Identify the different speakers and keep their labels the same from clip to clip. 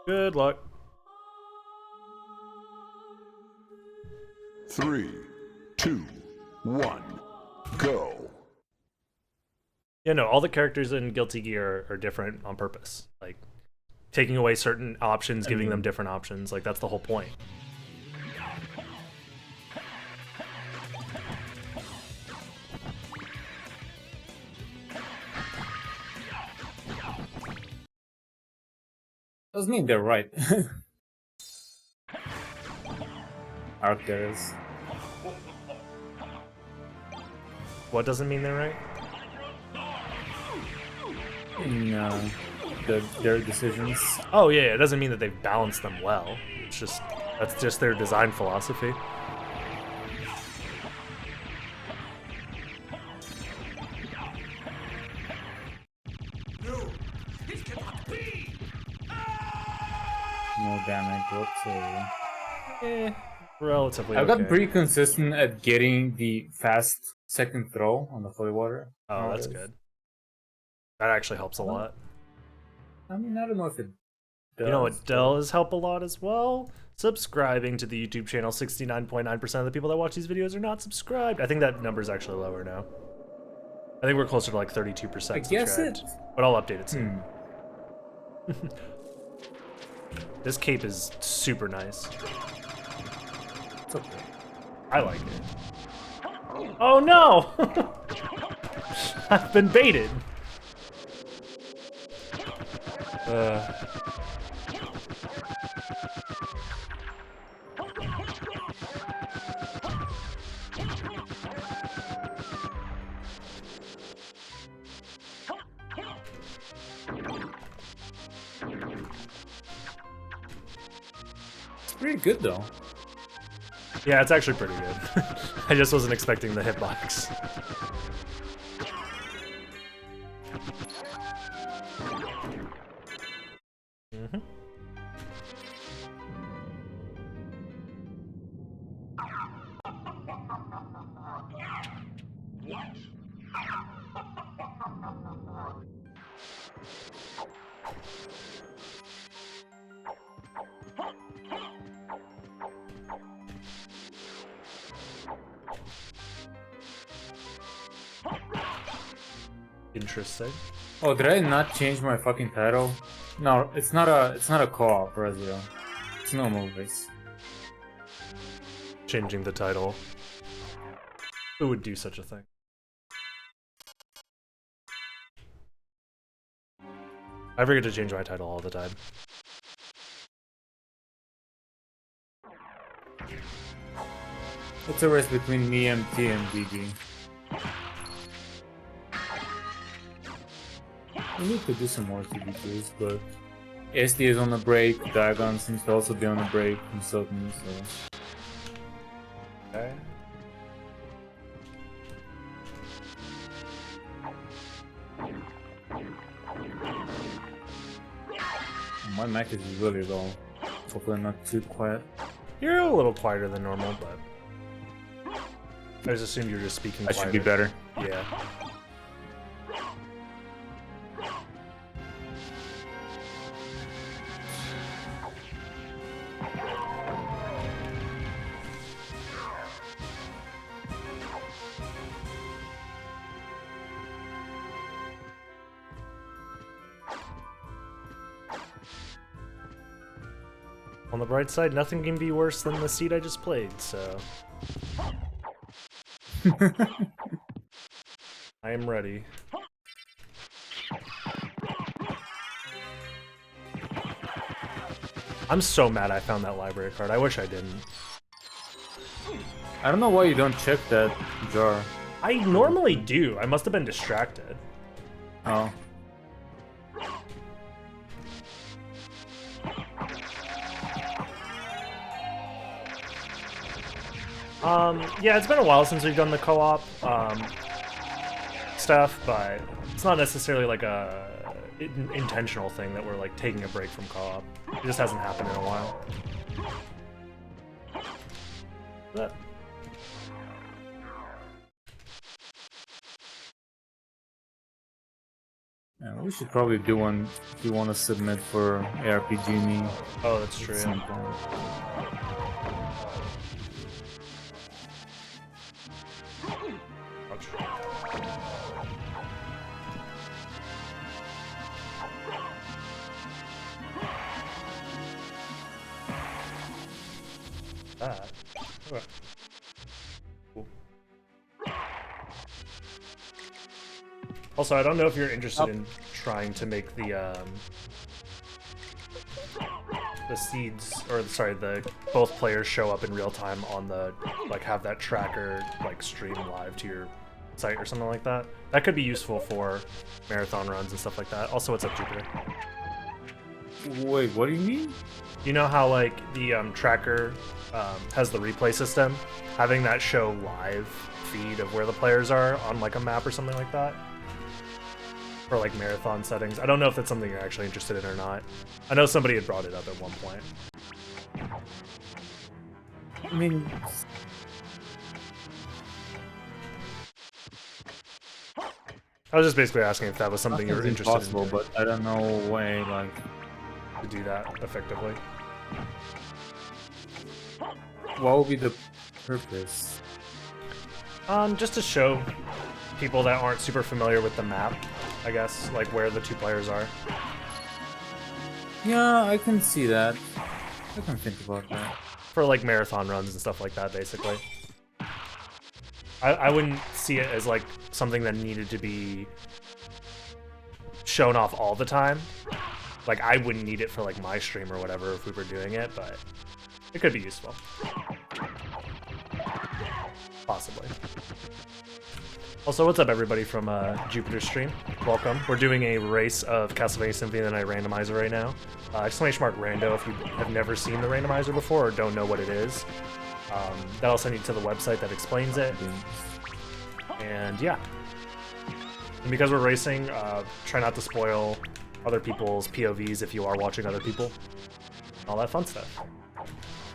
Speaker 1: Good luck.
Speaker 2: 3, 2, 1, go.
Speaker 1: Yeah, no, all the characters in Guilty Gear are different on purpose. Like, taking away certain options, giving them different options. Like, that's the whole point.
Speaker 3: Doesn't mean they're right. Arc there is.
Speaker 1: What doesn't mean they're right?
Speaker 3: In their decisions.
Speaker 1: Oh yeah, it doesn't mean that they've balanced them well. It's just that's just their design philosophy.
Speaker 3: No damage whatsoever.
Speaker 1: Relatively
Speaker 3: I got
Speaker 1: okay.
Speaker 3: pretty consistent at getting the fast second throw on the holy water.
Speaker 1: Oh, that's good. That actually helps a lot.
Speaker 3: I mean, I don't know if it does.
Speaker 1: You know what does help a lot as well? Subscribing to the YouTube channel. 69.9% of the people that watch these videos are not subscribed. I think that number is actually lower now. I think we're closer to like 32%
Speaker 3: I guess
Speaker 1: subscribed.
Speaker 3: it.
Speaker 1: But I'll update it soon. This cape is super nice.
Speaker 3: It's okay.
Speaker 1: I like it. Oh no! I've been baited.
Speaker 3: It's pretty good though.
Speaker 1: Yeah, it's actually pretty good. I just wasn't expecting the hitbox. Interesting.
Speaker 3: Oh, did I not change my fucking title? No, it's not a co-op, Razio. It's normal voice.
Speaker 1: Changing the title. Who would do such a thing? I forget to change my title all the time.
Speaker 3: It's a race between me, MT, and DG. We need to do some more TVQs, but SD is on a break, Dagon seems to also be on a break from Sutton, so...
Speaker 1: Okay.
Speaker 3: My mic is really low. Hopefully I'm not too quiet.
Speaker 1: You're a little quieter than normal, but... I just assumed you were just speaking
Speaker 3: I
Speaker 1: quieter.
Speaker 3: should be better.
Speaker 1: Yeah. On the bright side, nothing can be worse than the seed I just played, so... I am ready. I'm so mad I found that library card. I wish I didn't.
Speaker 3: I don't know why you don't check that jar.
Speaker 1: I normally do. I must have been distracted.
Speaker 3: Oh.
Speaker 1: Yeah, it's been a while since we've done the co-op stuff, but it's not necessarily like a intentional thing that we're like taking a break from co-op. It just hasn't happened in a while. But
Speaker 3: Yeah, we should probably do one if you want to submit for ARPG me.
Speaker 1: Oh, that's true.
Speaker 3: at some point.
Speaker 1: Ouch. That. Okay. Cool. Also, I don't know if you're interested in trying to make the seeds, or sorry, the both players show up in real time on the, like, have that tracker like stream live to your site or something like that. That could be useful for marathon runs and stuff like that. Also, what's up, Jupiter?
Speaker 3: Wait, what do you mean?
Speaker 1: You know how like the tracker has the replay system? Having that show live feed of where the players are on like a map or something like that? For like marathon settings. I don't know if that's something you're actually interested in or not. I know somebody had brought it up at one point.
Speaker 3: I mean,
Speaker 1: I was just basically asking if that was something you were
Speaker 3: nothing's
Speaker 1: interested in
Speaker 3: impossible,
Speaker 1: doing,
Speaker 3: but I don't know way like.
Speaker 1: to do that effectively.
Speaker 3: What would be the purpose?
Speaker 1: Just to show people that aren't super familiar with the map, I guess, like where the two players are.
Speaker 3: Yeah, I can see that. I can think about that.
Speaker 1: For like marathon runs and stuff like that, basically. I wouldn't see it as like something that needed to be shown off all the time. Like, I wouldn't need it for like my stream or whatever if we were doing it, but it could be useful. Possibly. Also, what's up everybody from Jupiter stream? Welcome. We're doing a race of Castlevania Symphony of the Night randomizer right now. Exclamation mark rando if you have never seen the randomizer before or don't know what it is. That'll send you to the website that explains it. And yeah. And because we're racing, try not to spoil other people's POVs if you are watching other people. All that fun stuff.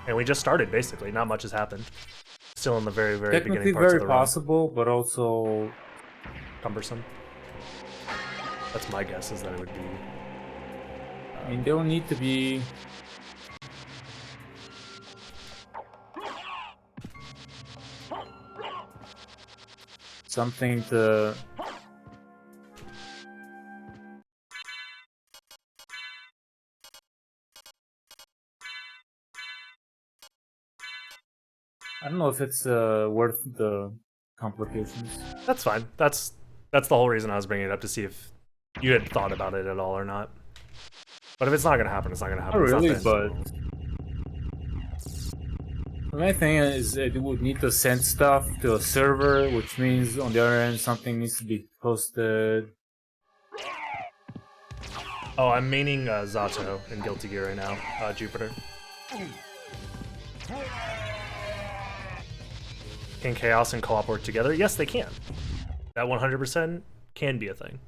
Speaker 1: And we just started, basically. Not much has happened. Still in the very, very
Speaker 3: Technically
Speaker 1: beginning parts
Speaker 3: very
Speaker 1: of the run.
Speaker 3: possible, but also
Speaker 1: Cumbersome. That's my guess, is that it would be.
Speaker 3: I mean, there will need to be something to I don't know if it's worth the complications.
Speaker 1: That's fine. That's the whole reason I was bringing it up, to see if you had thought about it at all or not. But if it's not gonna happen, it's not gonna happen.
Speaker 3: Not really,
Speaker 1: It's not
Speaker 3: but the main thing is it would need to send stuff to a server, which means on the other end something needs to be posted.
Speaker 1: Oh, I'm maining Zato in Guilty Gear right now, Jupiter. Can Chaos and Co-op work together? Yes, they can. That 100% can be a thing.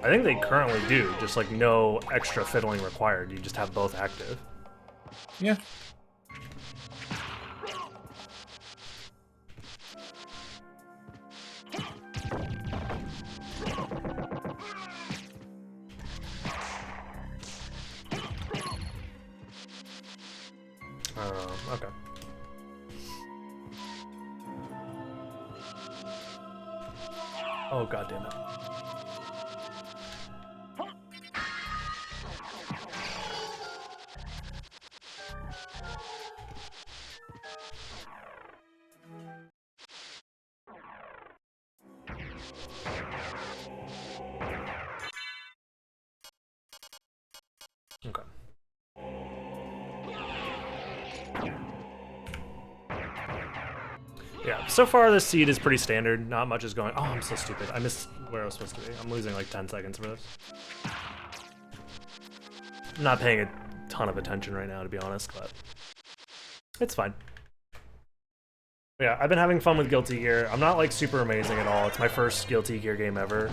Speaker 1: I think they currently do, just like no extra fiddling required. You just have both active.
Speaker 3: Yeah.
Speaker 1: Okay. Oh, god damn it. Okay. Yeah, so far this seed is pretty standard. Not much is going. Oh, I'm so stupid. I missed where I was supposed to be. I'm losing like 10 seconds for this. I'm not paying a ton of attention right now, to be honest, but it's fine. But yeah, I've been having fun with Guilty Gear. I'm not like super amazing at all. It's my first Guilty Gear game ever.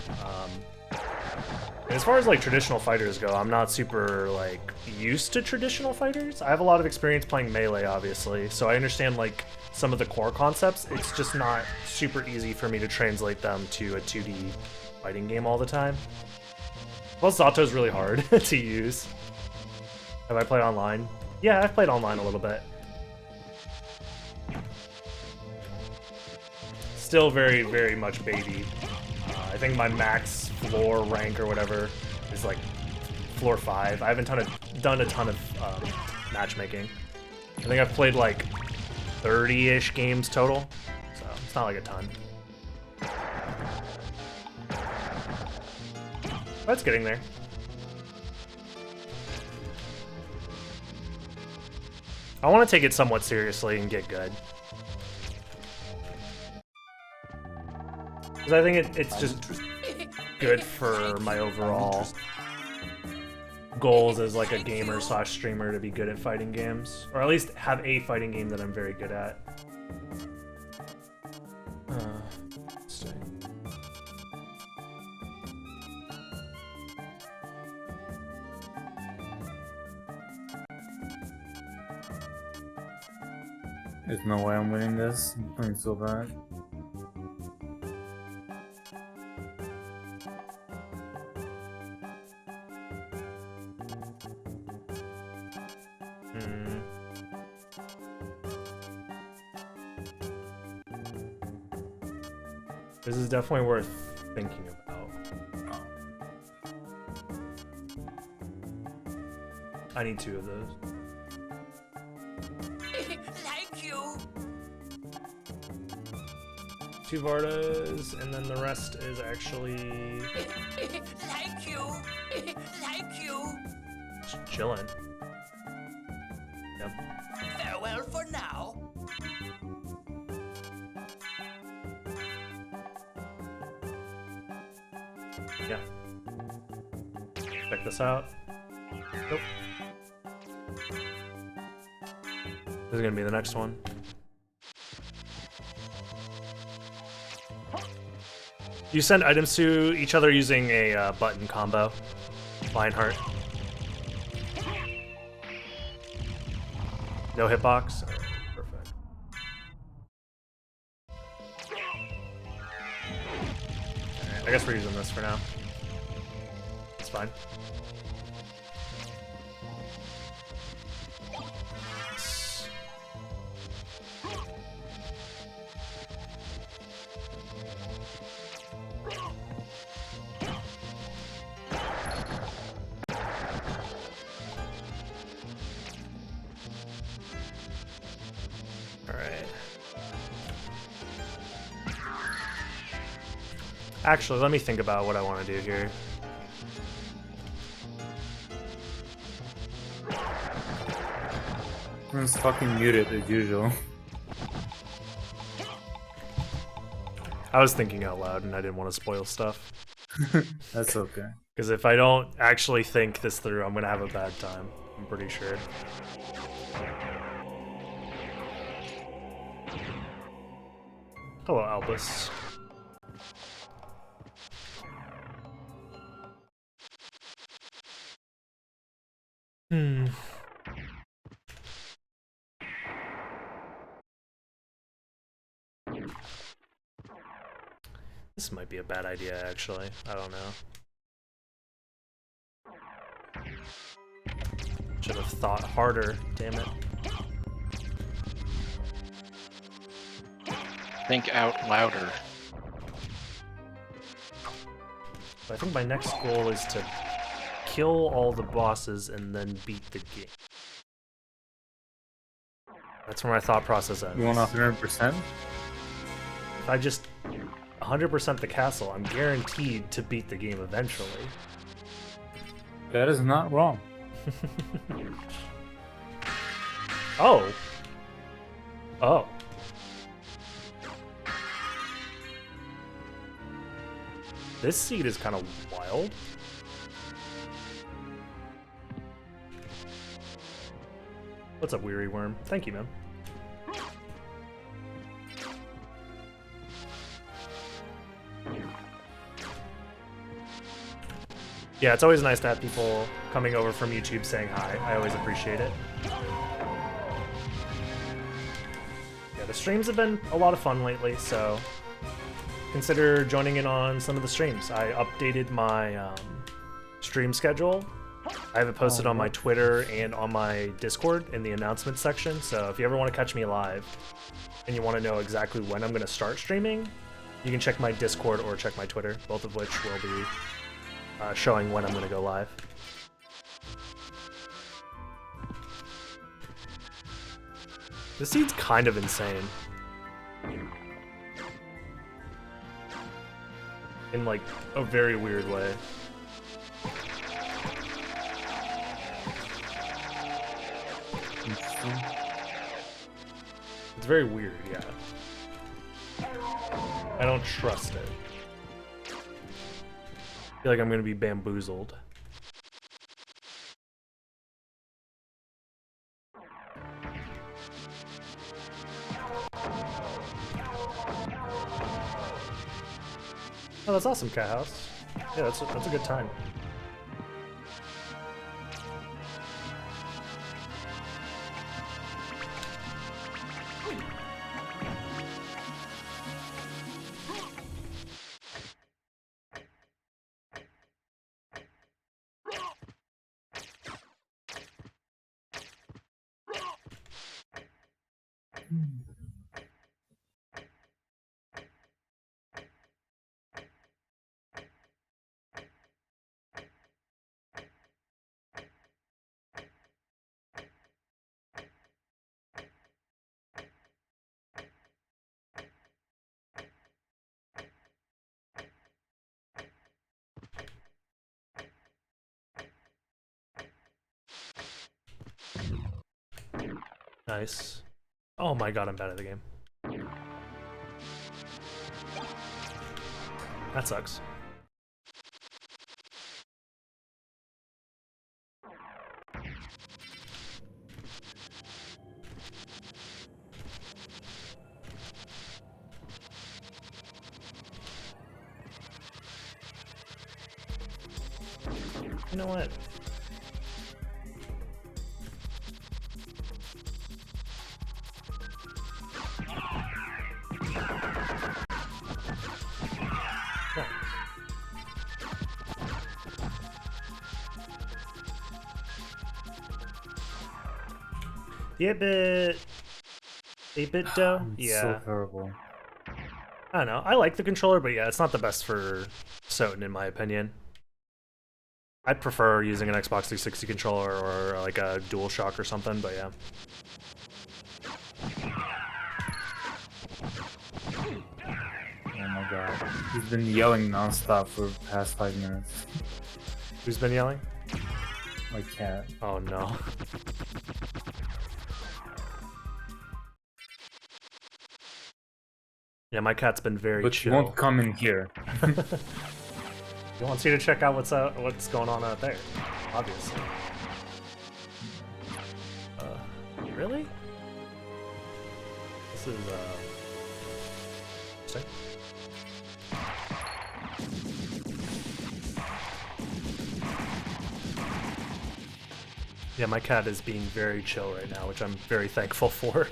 Speaker 1: As far as like traditional fighters go, I'm not super like used to traditional fighters. I have a lot of experience playing Melee, obviously, so I understand like some of the core concepts. It's just not super easy for me to translate them to a 2D fighting game all the time. Plus, Zato's really hard to use. Have I played online? Yeah, I've played online a little bit. Still very, very much baby. I think my max floor rank or whatever is like floor 5. I haven't done a ton of matchmaking. I think I've played like 30-ish games total, so it's not like a ton. But it's getting there. I want to take it somewhat seriously and get good. Because I think it's just good for my overall goals as like a gamer / streamer to be good at fighting games. Or at least have a fighting game that I'm very good at. Let's see.
Speaker 3: There's no way I'm winning this. I'm playing so bad.
Speaker 1: This is definitely worth thinking about. I need 2 of those.
Speaker 4: Thank you.
Speaker 1: 2 vardas, and then the rest is actually
Speaker 4: Thank you. Thank you.
Speaker 1: just chilling. Yep.
Speaker 4: Farewell for now.
Speaker 1: Yeah. Check this out. Nope. This is gonna be the next one. You send items to each other using a button combo. Lionheart. No hitbox? Oh, perfect. Alright, I guess we're using this for now. It's fine. Alright. Actually, let me think about what I want to do here.
Speaker 3: I'm just fucking muted as usual.
Speaker 1: I was thinking out loud and I didn't want to spoil stuff.
Speaker 3: That's okay.
Speaker 1: Because if I don't actually think this through, I'm going to have a bad time. I'm pretty sure. Hello, Albus. This might be a bad idea, actually. I don't know. Should have thought harder, damn it.
Speaker 5: Think out louder.
Speaker 1: But I think my next goal is to kill all the bosses and then beat the game. That's where my thought process ends.
Speaker 3: You want 100%?
Speaker 1: If I just 100% the castle, I'm guaranteed to beat the game eventually.
Speaker 3: That is not wrong.
Speaker 1: Oh. Oh. This seed is kind of wild. What's up, Weary Worm? Thank you, man. Yeah, it's always nice to have people coming over from YouTube saying hi. I always appreciate it. Yeah, the streams have been a lot of fun lately, so consider joining in on some of the streams. I updated my stream schedule. I have it posted on my Twitter and on my Discord in the announcements section, so if you ever want to catch me live and you want to know exactly when I'm going to start streaming, you can check my Discord or check my Twitter, both of which will be showing when I'm going to go live. This seed's kind of insane. In like a very weird way. It's very weird, yeah. I don't trust it. I feel like I'm gonna be bamboozled. Oh, that's awesome, Cat House. Yeah, that's a good time. Nice. Oh my god, I'm bad at the game. That sucks. You know what? The 8-bit dough? Yeah.
Speaker 3: So terrible.
Speaker 1: I don't know. I like the controller, but yeah, it's not the best for Soten in my opinion. I'd prefer using an Xbox 360 controller or like a DualShock or something, but yeah.
Speaker 3: Oh my god. He's been yelling nonstop for the past 5 minutes.
Speaker 1: Who's been yelling?
Speaker 3: My cat.
Speaker 1: Oh no. Yeah, my cat's been very
Speaker 3: But
Speaker 1: chill.
Speaker 3: he won't come in here.
Speaker 1: He wants you to check out what's going on out there, obviously. Really? This is interesting. Yeah, my cat is being very chill right now, which I'm very thankful for.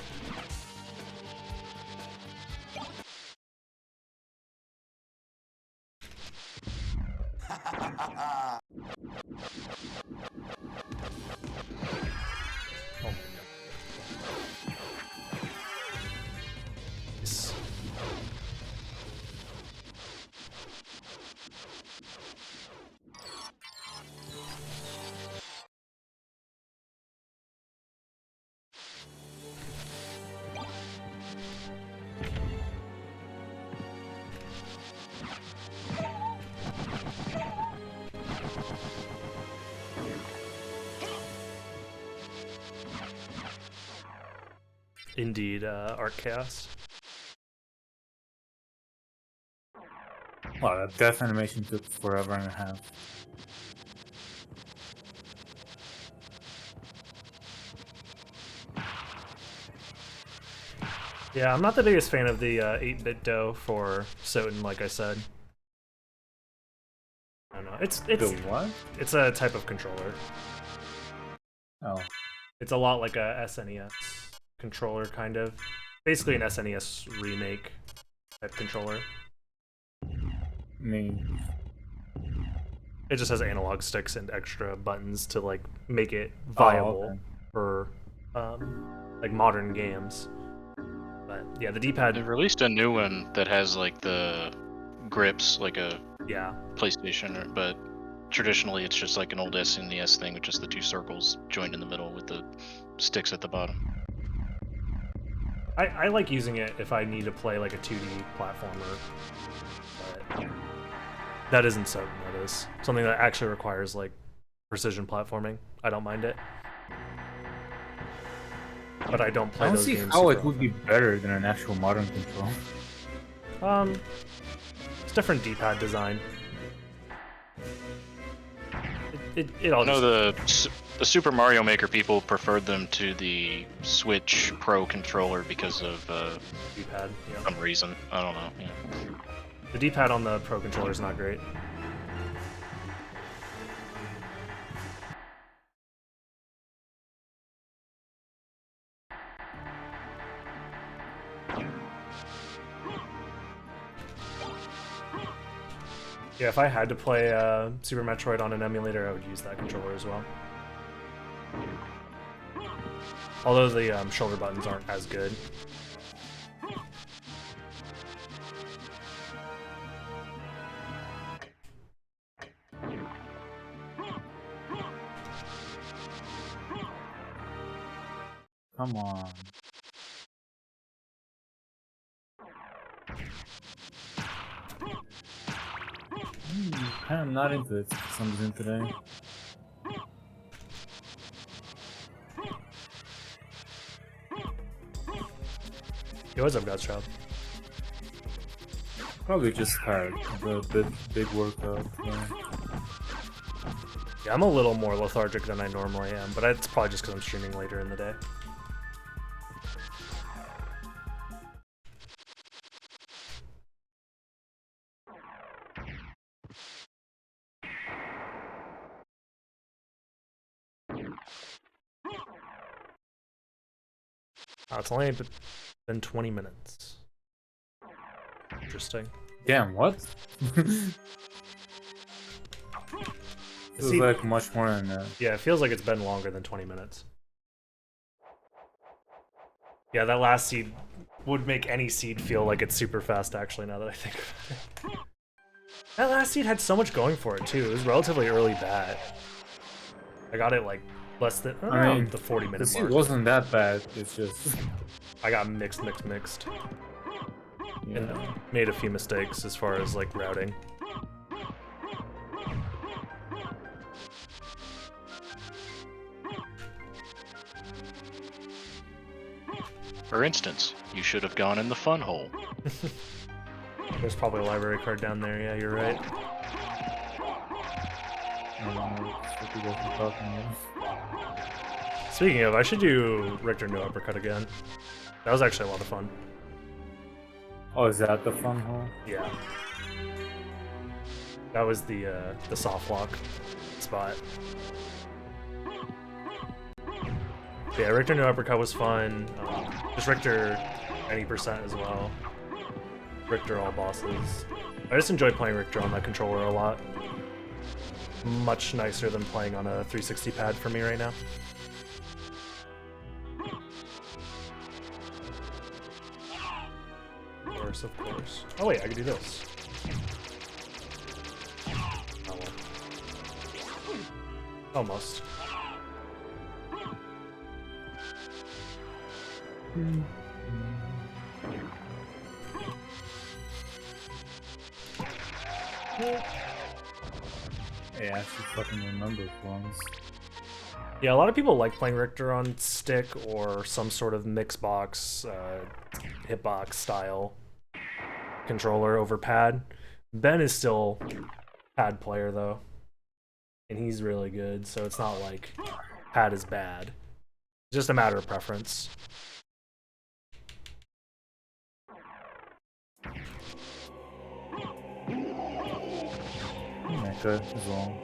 Speaker 1: Indeed, Art Chaos.
Speaker 3: Wow, that death animation took forever and a half.
Speaker 1: Yeah, I'm not the biggest fan of the 8-bit dough for Soten, like I said. I don't know. It's
Speaker 3: The what?
Speaker 1: it's a type of controller.
Speaker 3: Oh.
Speaker 1: It's a lot like a SNES controller, kind of. Basically an SNES remake type controller.
Speaker 3: I mean,
Speaker 1: It just has analog sticks and extra buttons to like make it viable
Speaker 3: okay.
Speaker 1: for like modern games. But yeah, the D-pad.
Speaker 5: They released a new one that has like the grips, like a
Speaker 1: Yeah,
Speaker 5: PlayStation, but traditionally it's just like an old SNES thing with just the two circles joined in the middle with the sticks at the bottom.
Speaker 1: I like using it if I need to play like a 2D platformer. But that isn't so. That is something that actually requires like precision platforming. I don't mind it. But I don't play
Speaker 3: I don't
Speaker 1: those
Speaker 3: see
Speaker 1: games.
Speaker 3: how
Speaker 1: super
Speaker 3: it would be better than an actual modern control.
Speaker 1: often. It's different D-pad design. It all
Speaker 5: I know
Speaker 1: just,
Speaker 5: the Super Mario Maker people preferred them to the Switch Pro controller because of
Speaker 1: D-pad. Yeah.
Speaker 5: some reason. I don't know. Yeah.
Speaker 1: The D-pad on the Pro controller is not great. Yeah, if I had to play Super Metroid on an emulator, I would use that controller as well. Although the shoulder buttons aren't as good.
Speaker 3: Come on. Kind of not into it for some reason today.
Speaker 1: Yo, what's up, Godchild?
Speaker 3: Probably just tired. The big workout. Yeah.
Speaker 1: Yeah, I'm a little more lethargic than I normally am, but it's probably just because I'm streaming later in the day. Oh, it's only been 20 minutes. Interesting.
Speaker 3: Damn, what? It was
Speaker 1: See-
Speaker 3: like much more than that.
Speaker 1: Yeah, it feels like it's been longer than 20 minutes. Yeah, that last seed would make any seed feel like it's super fast, actually, now that I think of it. That last seed had so much going for it, too. It was relatively early bat. I got it, like, less than around the 40-minute
Speaker 3: The seed
Speaker 1: mark.
Speaker 3: wasn't that bad. It's just
Speaker 1: I got mixed.
Speaker 3: yeah.
Speaker 1: And made a few mistakes as far as, like, routing.
Speaker 5: For instance, you should have gone in the fun hole.
Speaker 1: There's probably a library card down there, yeah, you're right.
Speaker 3: I don't know what you guys are talking about.
Speaker 1: Speaking of, I should do Richter No Uppercut again. That was actually a lot of fun.
Speaker 3: Oh, is that the fun hole?
Speaker 1: Yeah. That was the soft lock spot. But yeah, Richter No Uppercut was fun. Just Richter any percent as well. Richter all bosses. I just enjoy playing Richter on that controller a lot. Much nicer than playing on a 360 pad for me right now. Of course. Oh wait, I can do this. Oh well. Almost.
Speaker 3: Yeah, I should fucking remember ones.
Speaker 1: Yeah, a lot of people like playing Richter on stick or some sort of mixbox, hitbox style controller over pad. Ben is still pad player though, and he's really good, so it's not like pad is bad. It's just a matter of preference.
Speaker 3: Nice. shortcut as well.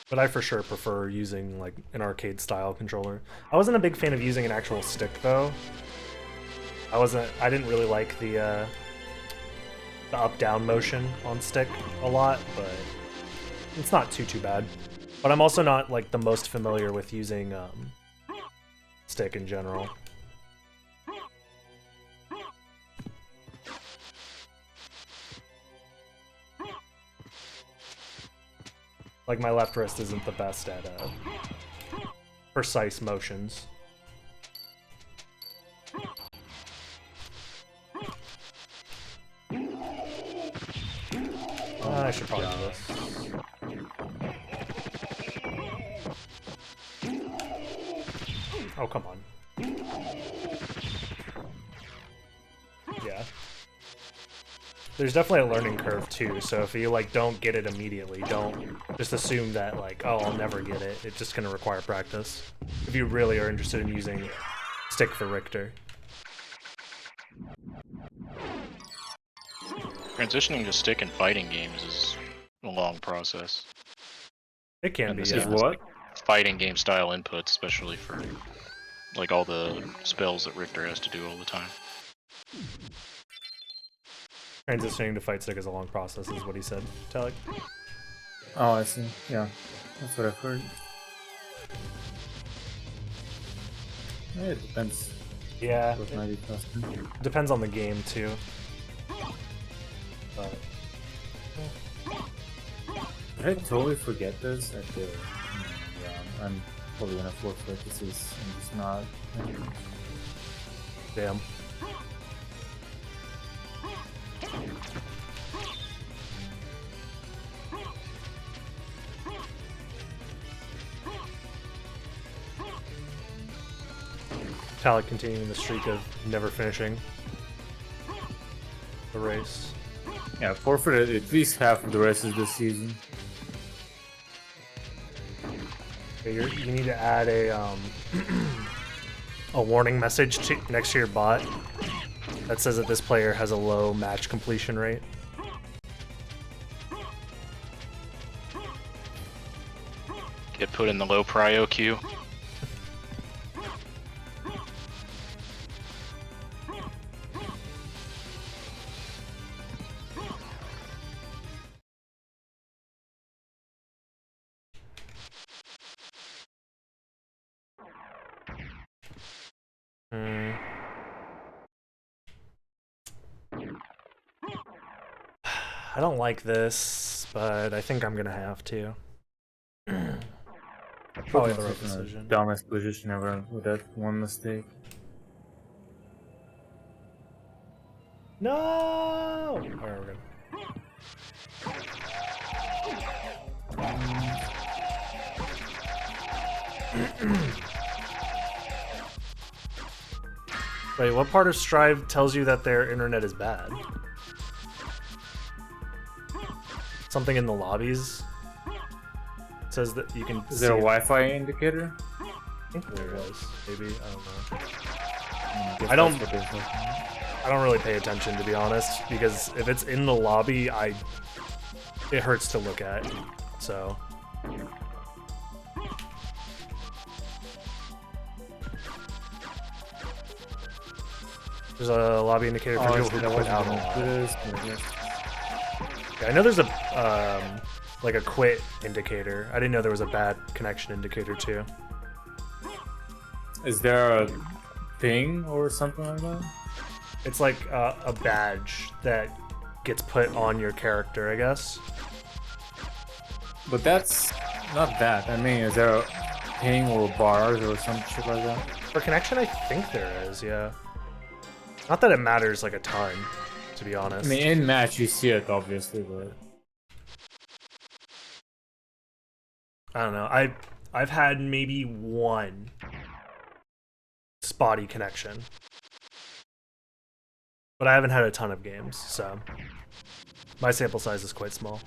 Speaker 1: But I for sure prefer using like an arcade style controller. I wasn't a big fan of using an actual stick though. I didn't really like the up-down motion on stick a lot, but it's not too bad. But I'm also not like the most familiar with using stick in general. Like my left wrist isn't the best at precise motions. I should probably do this. Oh, come on. Yeah. There's definitely a learning curve too, so if you like don't get it immediately, don't just assume that like, oh, I'll never get it. It's just gonna require practice. If you really are interested in using stick for Richter.
Speaker 5: Transitioning to stick in fighting games is a long process.
Speaker 1: It can
Speaker 5: And
Speaker 1: be,
Speaker 5: this
Speaker 1: yeah.
Speaker 5: is
Speaker 3: What?
Speaker 5: Fighting game style inputs, especially for like all the spells that Richter has to do all the time.
Speaker 1: Transitioning to fight stick is a long process, is what he said. Talik.
Speaker 3: Oh, I see. Yeah, that's what I've heard. Yeah, it depends.
Speaker 1: Yeah,
Speaker 3: What might be faster.
Speaker 1: it depends on the game too. But
Speaker 3: Did I totally forget this at the round? I'm probably gonna forfeit this. I'm just not.
Speaker 1: damn. Talik continuing the streak of never finishing the race.
Speaker 3: Yeah, forfeited at least half of the rest of the season.
Speaker 1: Okay, you need to add a a warning message next to your bot that says that this player has a low match completion rate.
Speaker 5: Get put in the low prio queue.
Speaker 1: I don't like this, but I think I'm gonna have to. Probably the right decision.
Speaker 3: Dumbest position ever with that one mistake.
Speaker 1: No! Alright, we're good. Wait, what part of Strive tells you that their internet is bad? Something in the lobbies says that you can.
Speaker 3: Is there a Wi-Fi indicator?
Speaker 1: I think there was. Maybe, I don't know.
Speaker 3: Guess
Speaker 1: I don't-
Speaker 3: that's what they're saying.
Speaker 1: I don't really pay attention, to be honest, because if it's in the lobby, it hurts to look at. So there's a lobby indicator for people who quit out a lot. Yeah, I know there's a like a quit indicator. I didn't know there was a bad connection indicator too.
Speaker 3: Is there a thing or something like that?
Speaker 1: It's like a badge that gets put on your character, I guess.
Speaker 3: But that's not that. I mean, is there a ping or bars or some shit like that?
Speaker 1: For connection, I think there is, yeah. Not that it matters like a ton, to be honest.
Speaker 3: I mean, in match you see it obviously, but
Speaker 1: I don't know. I've had maybe one spotty connection, but I haven't had a ton of games, so my sample size is quite small.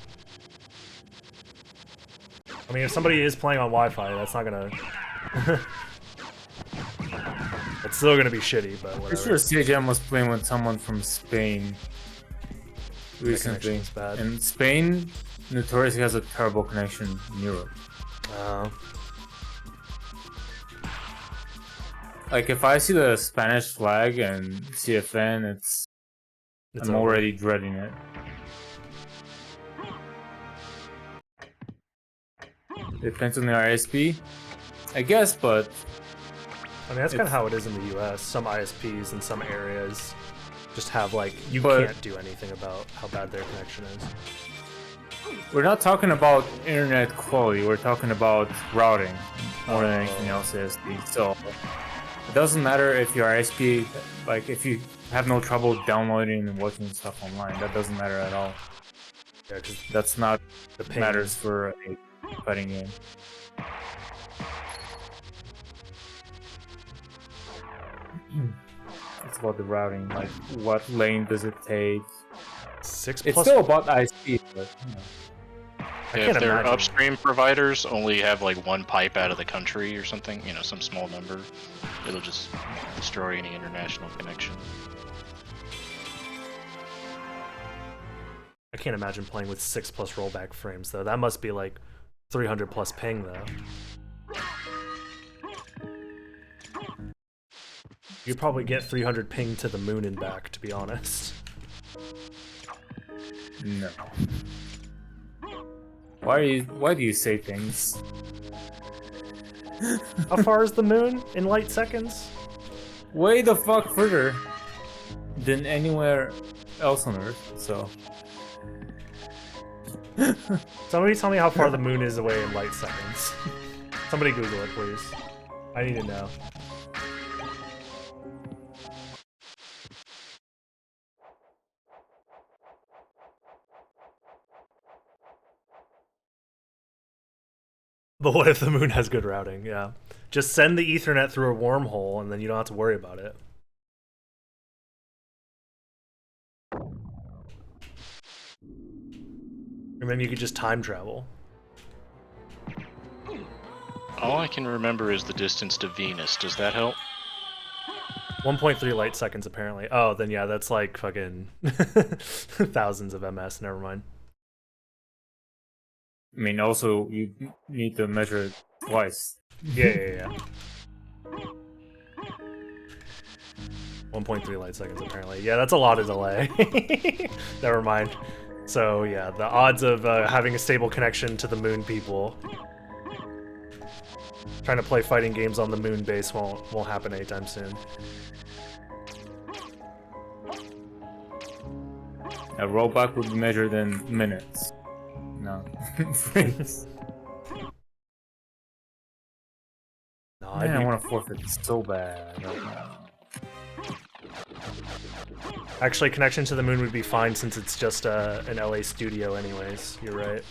Speaker 1: I mean, if somebody is playing on Wi-Fi, that's not gonna It's still gonna be shitty, but
Speaker 3: I'm
Speaker 1: whatever.
Speaker 3: sure CHM was playing with someone from Spain recently.
Speaker 1: connection's bad.
Speaker 3: And Spain notoriously has a terrible connection in Europe. Like if I see the Spanish flag and CFN,
Speaker 1: It's
Speaker 3: I'm
Speaker 1: over.
Speaker 3: already dreading it. Depends on the ISP, I guess, but
Speaker 1: I mean, that's kind of
Speaker 3: it's-
Speaker 1: how it is in the U.S. Some ISPs in some areas just have like you
Speaker 3: But-
Speaker 1: can't do anything about how bad their connection is.
Speaker 3: we're not talking about internet quality. We're talking about routing more than anything
Speaker 1: Oh.
Speaker 3: else. ISP. So it doesn't matter if your ISP, like if you have no trouble downloading and watching stuff online. That doesn't matter at all.
Speaker 1: Yeah, because
Speaker 3: That's not
Speaker 1: the ping
Speaker 3: matters for a fighting game. It's about the routing, like what lane does it take?
Speaker 1: 6
Speaker 3: It's
Speaker 1: plus.
Speaker 3: still about ISP, but you know.
Speaker 1: I
Speaker 5: If
Speaker 1: can't
Speaker 5: their
Speaker 1: imagine.
Speaker 5: upstream providers only have like one pipe out of the country or something, you know, some small number, it'll just destroy any international connection.
Speaker 1: I can't imagine playing with 6 plus rollback frames though. That must be like 300 plus ping though. You'd probably get 300 ping to the moon and back, to be honest.
Speaker 3: No. Why do you say things?
Speaker 1: How far is the moon in light seconds?
Speaker 3: Way the fuck further than anywhere else on Earth, so.
Speaker 1: Somebody tell me how far the moon is away in light seconds. Somebody Google it, please. I need to know. But what if the moon has good routing? Yeah. Just send the Ethernet through a wormhole and then you don't have to worry about it. Or maybe you could just time travel.
Speaker 5: All I can remember is the distance to Venus. Does that help?
Speaker 1: 1.3 light seconds apparently. Oh, then yeah, that's like fucking thousands of MS. Never mind.
Speaker 3: I mean, also, you need to measure it twice.
Speaker 1: Yeah. 1.3 light seconds apparently. Yeah, that's a lot of delay. Never mind. So yeah, the odds of having a stable connection to the moon people trying to play fighting games on the moon base won't happen anytime soon.
Speaker 3: A rollback would be measured in minutes. No. Frames.
Speaker 1: No,
Speaker 3: Man, I want to forfeit so bad right now.
Speaker 1: actually, connection to the moon would be fine since it's just an LA studio anyways. You're right.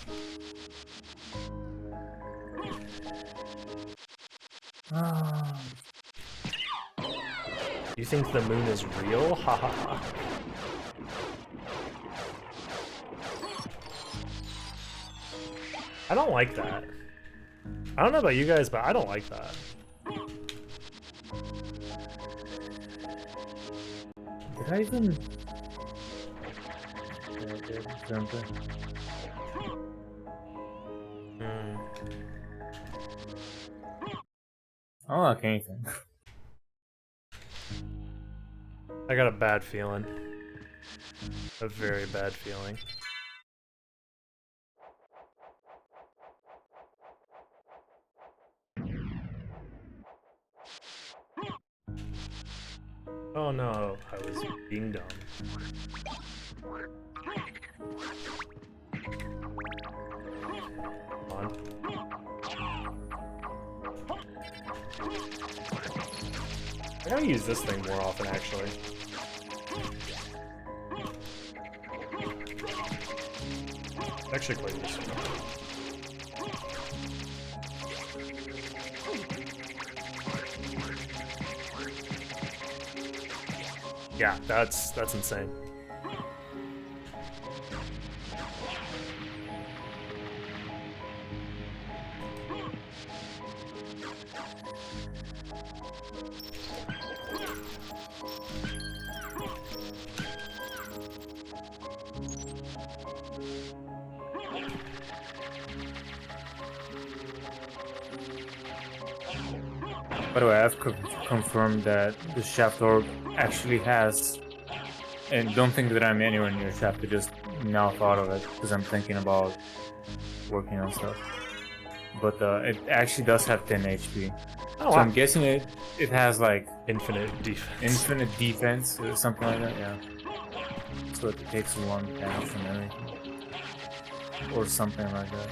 Speaker 1: You think the moon is real? Ha ha ha. I don't like that. I don't know about you guys, but I don't like that.
Speaker 3: Did I even... Something. I don't like anything.
Speaker 1: I got a bad feeling. A very bad feeling. Oh no, I was being dumb. Come on. I gotta use this thing more often, actually. Actually quite useful. Yeah, that's insane.
Speaker 3: By the way, I've confirmed that the shaft org actually has, and don't think that I'm anywhere near shaft. I just now thought of it because I'm thinking about working on stuff. But it actually does have 10 HP.
Speaker 1: Oh,
Speaker 3: So
Speaker 1: wow.
Speaker 3: I'm guessing it has like
Speaker 1: Infinite defense.
Speaker 3: infinite defense or something like that. Yeah. So it takes 1 damage from everything, or something like that.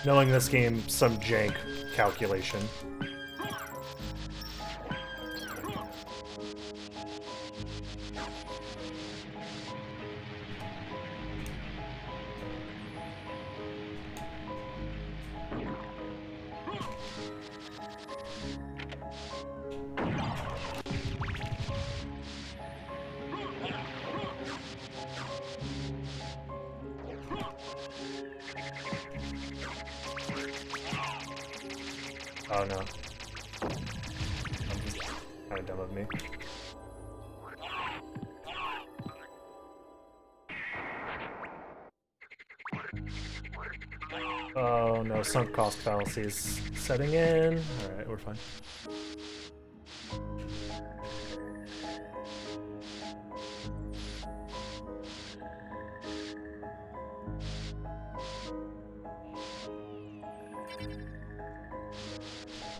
Speaker 1: Knowing this game, some jank calculation. Oh no. Kind of dumb of me. Oh no, sunk cost fallacy is setting in. Alright, we're fine.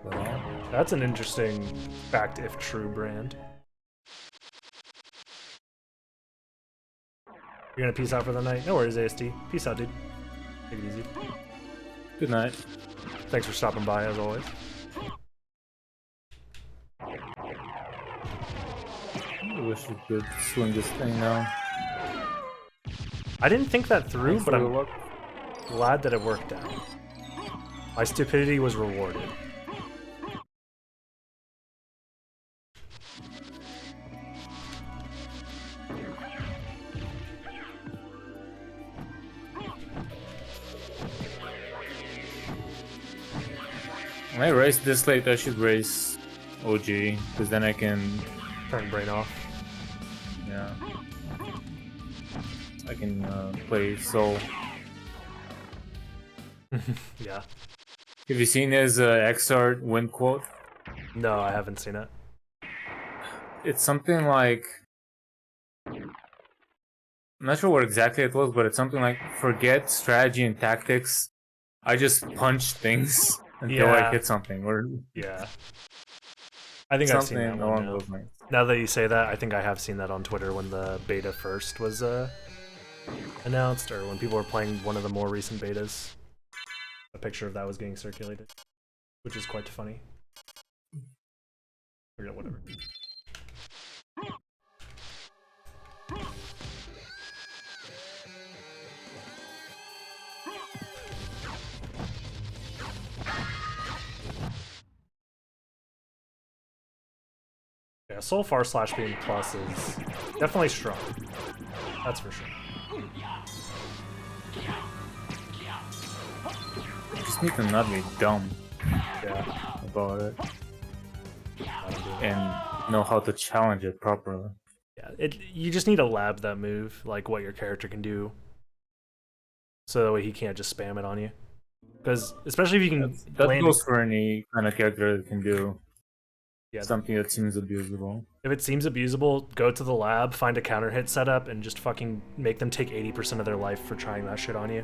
Speaker 3: Well,
Speaker 1: That's an interesting fact if true brand. You're gonna peace out for the night? No worries, ASD. Peace out, dude. Take it easy.
Speaker 3: good night.
Speaker 1: Thanks for stopping by, as always.
Speaker 3: I wish we could swing this thing now.
Speaker 1: I didn't think that through,
Speaker 3: Thanks
Speaker 1: but
Speaker 3: for the
Speaker 1: I'm
Speaker 3: luck.
Speaker 1: glad that it worked out. My stupidity was rewarded.
Speaker 3: When I race this late, I should race OG, because then I can,
Speaker 1: Turn brain off.
Speaker 3: yeah, I can play Soul.
Speaker 1: Yeah.
Speaker 3: Have you seen his XR win quote?
Speaker 1: No, I haven't seen it.
Speaker 3: It's something like, I'm not sure what exactly it was, but it's something like, forget strategy and tactics, I just punch things until I
Speaker 1: Yeah.
Speaker 3: hit something, or
Speaker 1: Yeah. I think I've seen
Speaker 3: something
Speaker 1: that one
Speaker 3: along
Speaker 1: now.
Speaker 3: those lines.
Speaker 1: Now that you say that, I think I have seen that on Twitter when the beta first was announced, or when people were playing one of the more recent betas. A picture of that was getting circulated, which is quite funny. Forget whatever. Yeah, Soulfar slash Beam Plus is definitely strong. That's for sure.
Speaker 3: Just need to not be dumb
Speaker 1: Yeah.
Speaker 3: about it
Speaker 1: I don't do that.
Speaker 3: and know how to challenge it properly.
Speaker 1: Yeah, you just need to lab that move, like what your character can do, so that way he can't just spam it on you. Because especially if you can
Speaker 3: That
Speaker 1: land,
Speaker 3: goes for any kind of character that can do
Speaker 1: yeah,
Speaker 3: something that seems abusable.
Speaker 1: if it seems abusable, go to the lab, find a counter hit setup, and just fucking make them take 80% of their life for trying that shit on you.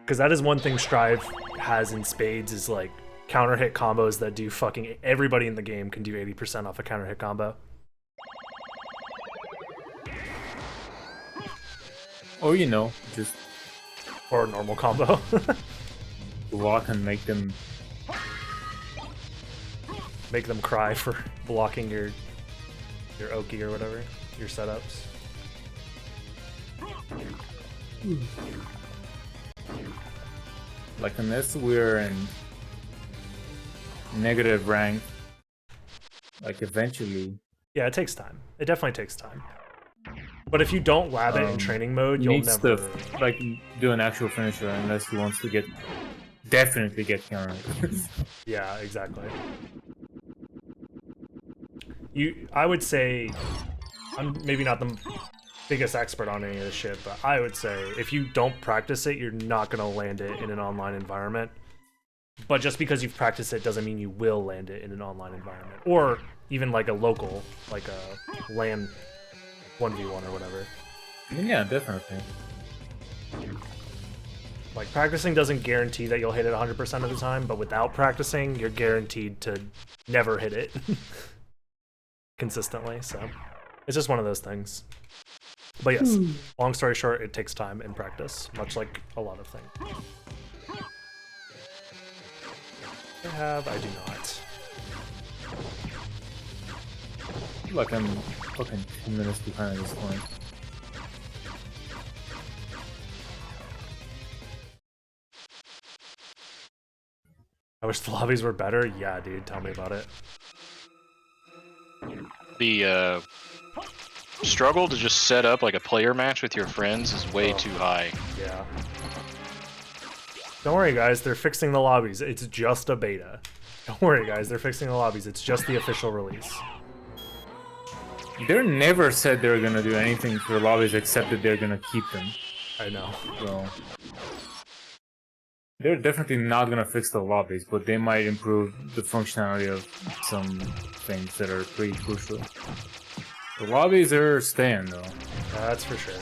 Speaker 1: Because that is one thing Strive has in spades, is like counter hit combos that do fucking everybody in the game can do 80% off a counter hit combo.
Speaker 3: Or, you know, just
Speaker 1: Or a normal combo.
Speaker 3: block and make them.
Speaker 1: Make them cry for blocking your Oki or whatever, your setups.
Speaker 3: Like, unless we're in negative rank, like, eventually.
Speaker 1: Yeah, it takes time. It definitely takes time. But if you don't lab it in training mode, you'll
Speaker 3: Needs
Speaker 1: never.
Speaker 3: to, like, do an actual finisher unless he wants to definitely get countered.
Speaker 1: Yeah, exactly. I would say, I'm maybe not the biggest expert on any of this shit, but I would say if you don't practice it, you're not gonna land it in an online environment. But just because you've practiced it doesn't mean you will land it in an online environment. Or even like a local, like a LAN 1v1 or whatever.
Speaker 3: Yeah, definitely.
Speaker 1: Like, practicing doesn't guarantee that you'll hit it 100% of the time, but without practicing, you're guaranteed to never hit it consistently, so it's just one of those things. But yes, long story short, it takes time and practice, much like a lot of things. I do not.
Speaker 3: I feel like I'm fucking 2 minutes behind at this point.
Speaker 1: I wish the lobbies were better. Yeah, dude, tell me about it.
Speaker 5: The struggle to just set up like a player match with your friends is way too high.
Speaker 1: Yeah. Don't worry, guys, they're fixing the lobbies. It's just a beta. Don't worry, guys, they're fixing the lobbies. It's just the official release.
Speaker 3: They never said they were gonna do anything for lobbies except that they're gonna keep them.
Speaker 1: I know.
Speaker 3: So they're definitely not gonna fix the lobbies, but they might improve the functionality of some things that are pretty crucial. The lobbies are staying though.
Speaker 1: That's for sure.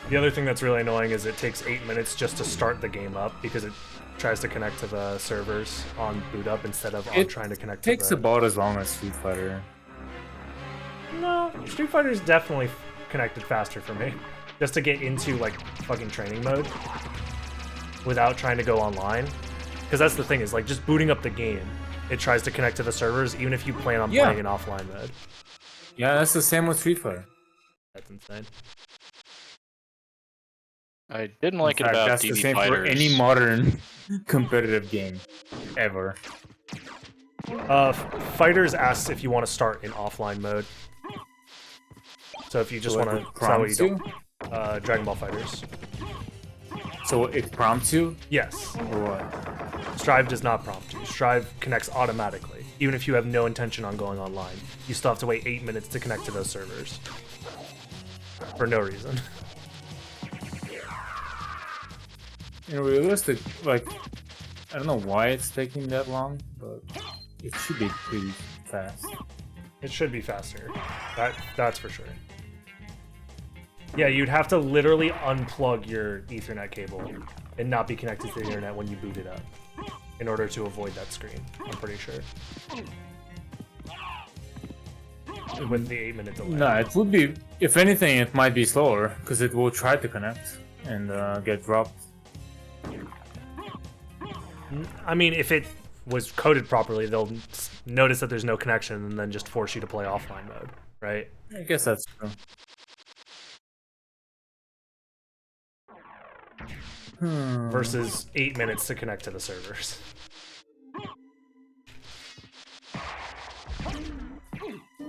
Speaker 1: The other thing that's really annoying is it takes 8 minutes just to start the game up because it tries to connect to the servers on boot up instead of on trying to connect to the...
Speaker 3: It takes about as long as Street Fighter.
Speaker 1: No, Street Fighter's definitely connected faster for me. Just to get into, like, fucking training mode without trying to go online. Because that's the thing, is, like, just booting up the game, it tries to connect to the servers even if you plan on playing in offline mode.
Speaker 3: Yeah, that's the same with Street Fighter.
Speaker 1: That's insane.
Speaker 5: I didn't like
Speaker 3: In fact,
Speaker 5: it about
Speaker 3: that's
Speaker 5: DB
Speaker 3: the same
Speaker 5: Fighters.
Speaker 3: for any modern competitive game ever.
Speaker 1: Fighters asks if you want to start in offline mode. So if you just want to...
Speaker 3: Prompts you?
Speaker 1: Dragon Ball Fighters.
Speaker 3: So it prompts you?
Speaker 1: Yes.
Speaker 3: Or what?
Speaker 1: Strive does not prompt you. Strive connects automatically. Even if you have no intention on going online. You still have to wait 8 minutes to connect to those servers. For no reason.
Speaker 3: In realistic, like, I don't know why it's taking that long, but it should be pretty fast.
Speaker 1: It should be faster. That's for sure. Yeah, you'd have to literally unplug your Ethernet cable and not be connected to the internet when you boot it up in order to avoid that screen, I'm pretty sure. With the 8 minute delay.
Speaker 3: No, it would be, if anything, it might be slower, because it will try to connect and get dropped.
Speaker 1: I mean, if it was coded properly, they'll notice that there's no connection and then just force you to play offline mode, right?
Speaker 3: I guess that's true.
Speaker 1: Versus 8 minutes to connect to the servers.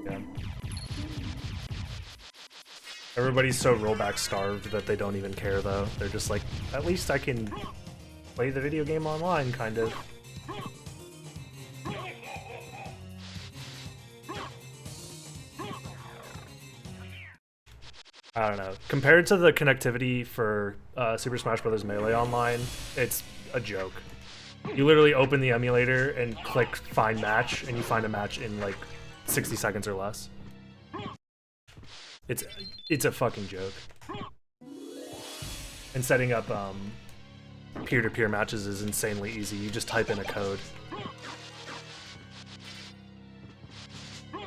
Speaker 1: Yeah. Everybody's so rollback starved that they don't even care though. They're just like, at least I can play the video game online, kind of. I don't know. Compared to the connectivity for Super Smash Bros. Melee Online, it's a joke. You literally open the emulator and click find match, and you find a match in like 60 seconds or less. It's a fucking joke. And setting up peer-to-peer matches is insanely easy. You just type in a code.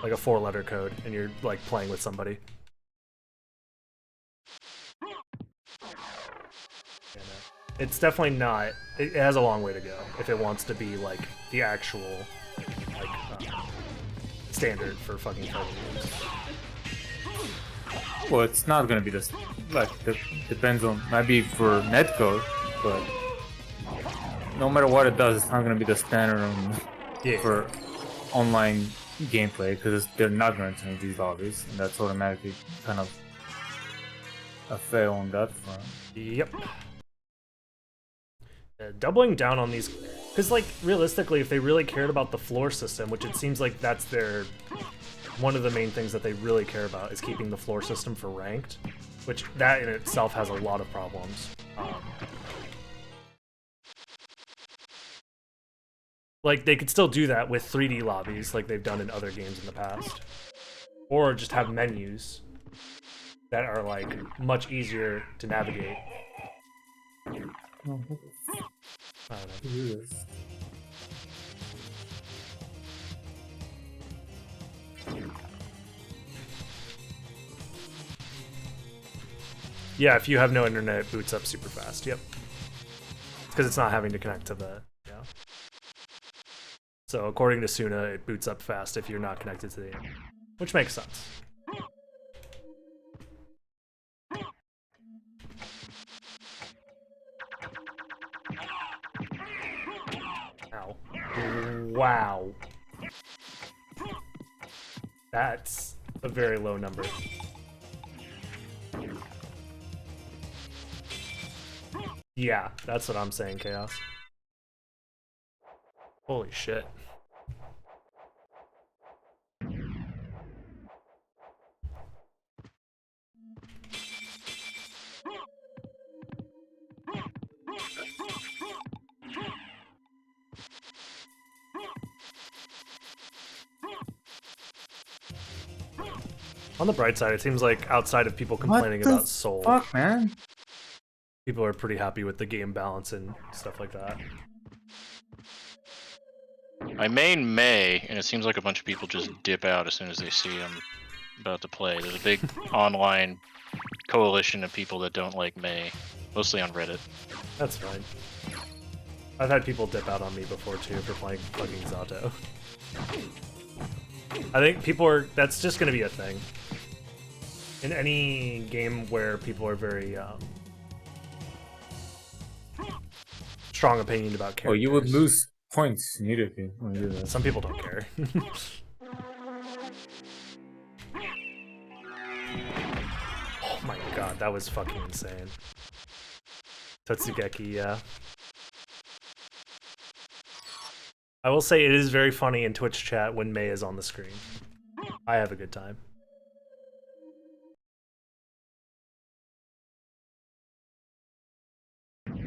Speaker 1: Like a 4-letter code, and you're like playing with somebody. It's definitely not. It has a long way to go if it wants to be like the actual like standard for fucking fighting games.
Speaker 3: Well, it's not gonna be this. Like, depends on, might be for netcode, but no matter what it does, it's not gonna be the standard for online gameplay, because they're not gonna change these lobbies, and that's automatically kind of a fail on that front.
Speaker 1: Yep. Doubling down on these Because, like, realistically, if they really cared about the floor system, which it seems like that's their... one of the main things that they really care about is keeping the floor system for ranked, which that in itself has a lot of problems. Like, they could still do that with 3D lobbies like they've done in other games in the past. Or just have menus that are, like, much easier to navigate.
Speaker 3: Oh,
Speaker 1: I don't know.
Speaker 3: who is this?
Speaker 1: Yeah, if you have no internet, it boots up super fast. Yep. Because it's not having to connect to the... Yeah. So according to Suna, it boots up fast if you're not connected to the internet. Which makes sense. Ow. Wow. That's a very low number. Yeah, that's what I'm saying, Chaos. Holy shit. On the bright side, it seems like outside of people complaining
Speaker 3: What the
Speaker 1: about Soul,
Speaker 3: fuck, man?
Speaker 1: people are pretty happy with the game balance and stuff like that.
Speaker 5: I main May, and it seems like a bunch of people just dip out as soon as they see I'm about to play. There's a big online coalition of people that don't like May, mostly on Reddit.
Speaker 1: That's fine. I've had people dip out on me before too for playing fucking Zato. I think people are... that's just gonna be a thing. In any game where people are very strong opinion about characters.
Speaker 3: Oh, you would lose points immediately when you do that.
Speaker 1: Some people don't care. Oh my god, that was fucking insane. Totsugeki, yeah. I will say it is very funny in Twitch chat when May is on the screen. I have a good time.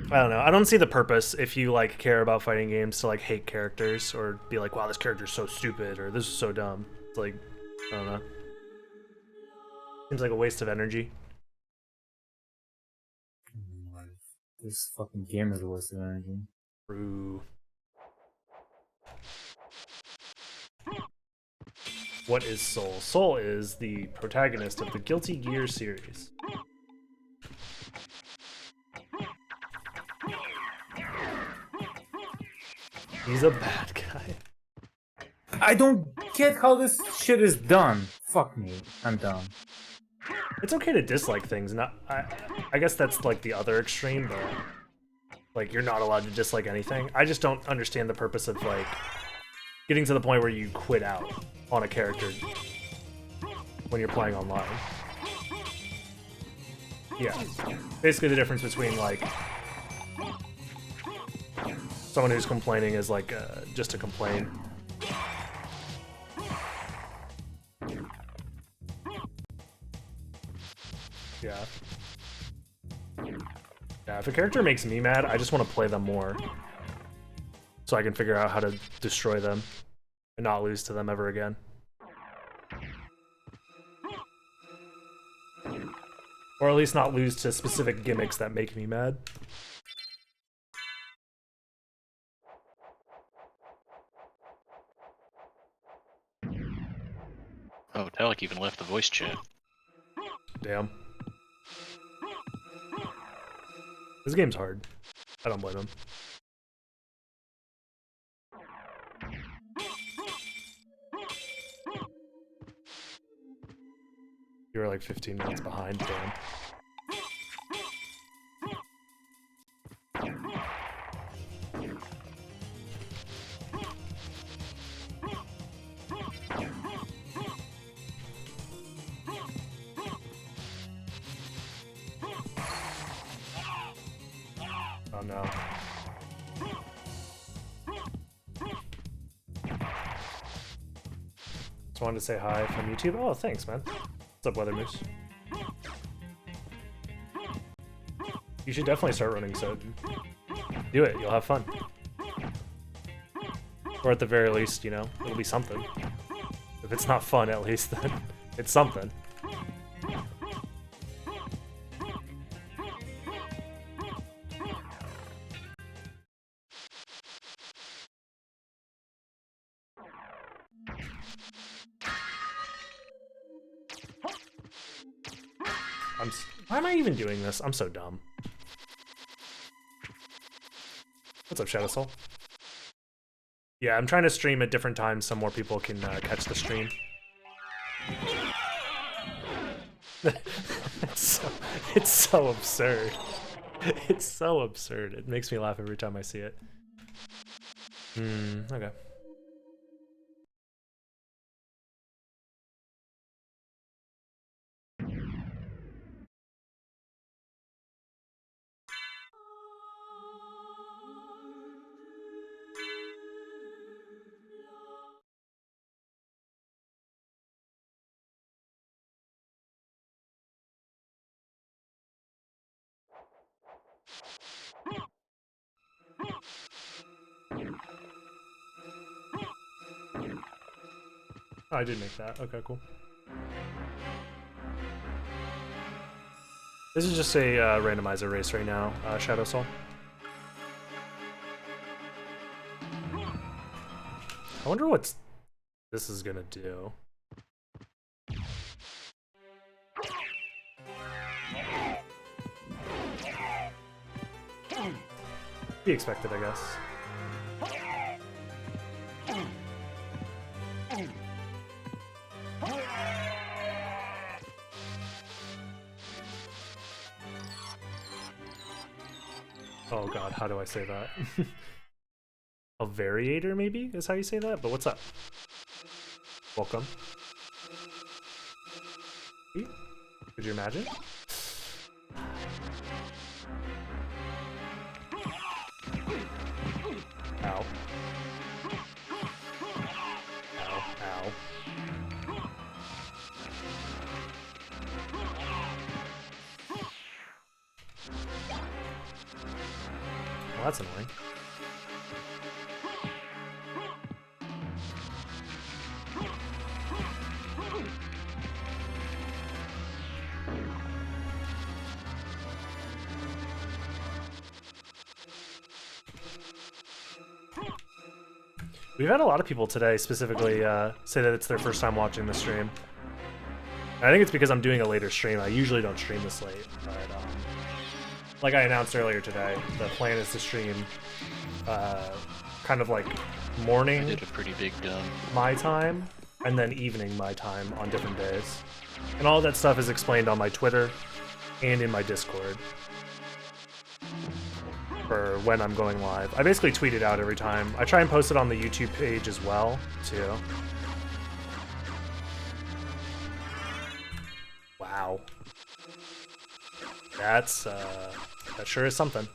Speaker 1: I don't know. I don't see the purpose if you like care about fighting games to like hate characters or be like, wow, this character's so stupid or this is so dumb. It's like, I don't know. Seems like a waste of energy.
Speaker 3: This fucking game is a waste of energy.
Speaker 1: True. What is Soul? Soul is the protagonist of the Guilty Gear series. He's a bad guy.
Speaker 3: I don't get how this shit is done. Fuck me. I'm done.
Speaker 1: It's okay to dislike things. Not, I guess that's like the other extreme, but like you're not allowed to dislike anything. I just don't understand the purpose of like getting to the point where you quit out on a character when you're playing online. Yeah, basically the difference between like someone who's complaining is like just a complaint. Yeah. Yeah, if a character makes me mad, I just want to play them more. So I can figure out how to destroy them and not lose to them ever again. Or at least not lose to specific gimmicks that make me mad.
Speaker 5: Oh, Talik even left the voice chat.
Speaker 1: Damn. This game's hard. I don't blame him. You were like 15 minutes behind, damn. Oh no. Just wanted to say hi from YouTube. Oh, thanks, man. What's up, Weather Moose? You should definitely start running so. Do it, you'll have fun. Or at the very least, you know, it'll be something. If it's not fun, at least, then it's something. Why am I even doing this? I'm so dumb. What's up, Shadow Soul? Yeah, I'm trying to stream at different times so more people can catch the stream. It's so absurd. It's so absurd. It makes me laugh every time I see it. Okay. Oh, I did make that. Okay, cool. This is just a randomizer race right now, Shadow Soul. I wonder what this is gonna do. Be expected, I guess. Oh god, how do I say that? A variator, maybe, is how you say that? But what's up? Welcome. Could you imagine? Ow. Ow, ow. Well, that's annoying. We've had a lot of people today specifically say that it's their first time watching the stream. I think it's because I'm doing a later stream. I usually don't stream this late, but like I announced earlier today, the plan is to stream kind of like morning
Speaker 5: I did a pretty big dumb.
Speaker 1: my time and then evening my time on different days. And all that stuff is explained on my Twitter and in my Discord for when I'm going live. I basically tweet it out every time. I try and post it on the YouTube page as well, too. Wow. That's, that sure is something.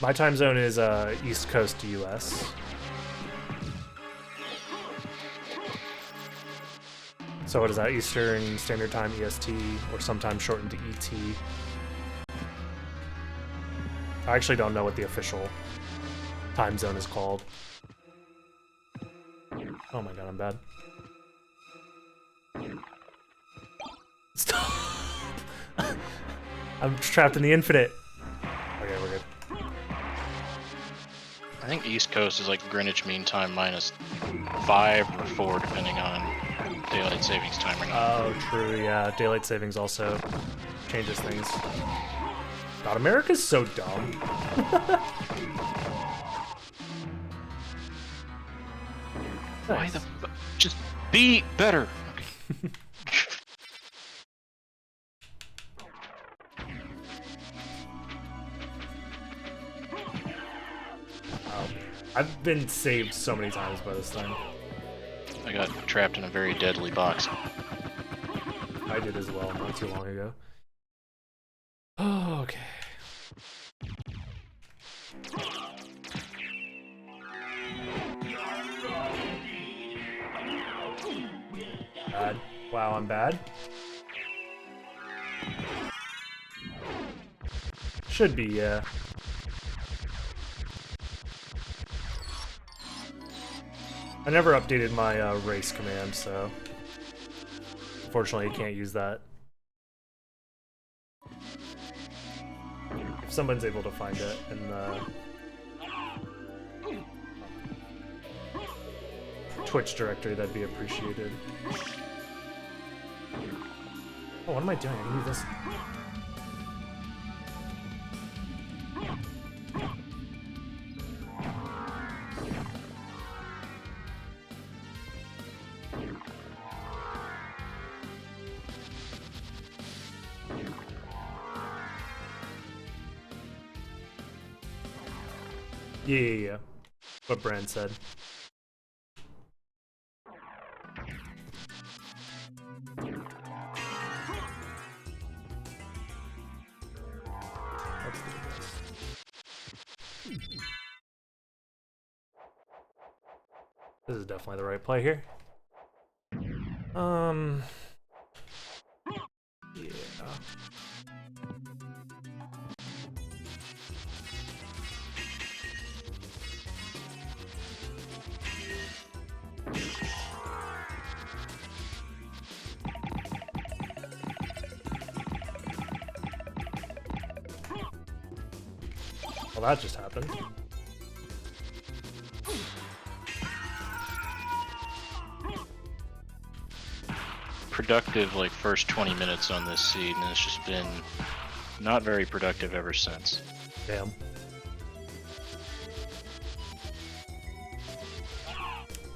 Speaker 1: My time zone is East Coast US. So what is that? Eastern Standard Time, EST, or sometimes shortened to ET. I actually don't know what the official time zone is called. Oh my god, I'm bad. Stop! I'm trapped in the infinite. Okay, we're good.
Speaker 5: I think East Coast is like Greenwich Mean Time minus 5 or 4, depending on daylight savings time or not.
Speaker 1: Oh, true, yeah. Daylight savings also changes things. God, America's so dumb.
Speaker 5: Why the just be better. Okay.
Speaker 1: I've been saved so many times by this thing.
Speaker 5: I got trapped in a very deadly box.
Speaker 1: I did as well not too long ago. Oh, okay. Bad. Wow, I'm bad. Should be, yeah. I never updated my race command, so unfortunately you can't use that. If someone's able to find it in the Twitch directory, that'd be appreciated. Oh, what am I doing? I can do this. Yeah. What Brand said. Let's do this. This is definitely the right play here. Yeah. Well, that just happened.
Speaker 5: Productive, like, first 20 minutes on this seed, and it's just been not very productive ever since.
Speaker 1: Damn.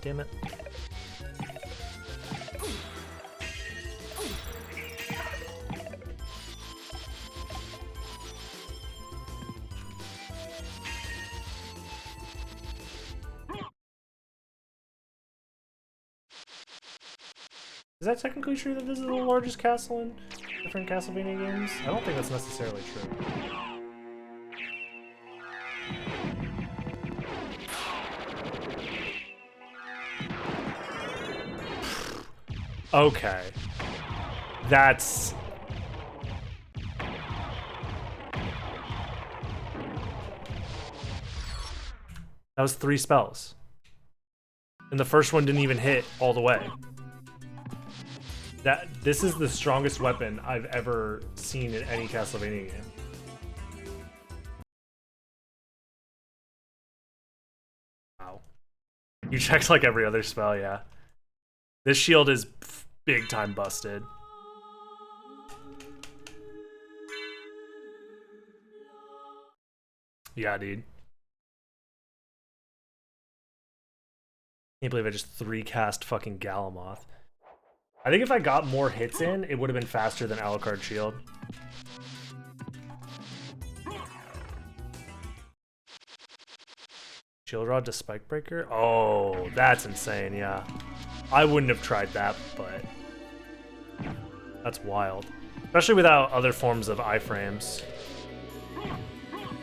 Speaker 1: Damn it. Is that technically true that this is the largest castle in different Castlevania games? I don't think that's necessarily true. Okay. That's... That was 3 spells. And the first one didn't even hit all the way. This is the strongest weapon I've ever seen in any Castlevania game. Wow. You checked like every other spell, yeah. This shield is big time busted. Yeah, dude. Can't believe I just 3-cast fucking Galamoth. I think if I got more hits in, it would have been faster than Alucard Shield. Shield Rod to Spike Breaker? Oh, that's insane, yeah. I wouldn't have tried that, but that's wild. Especially without other forms of iframes.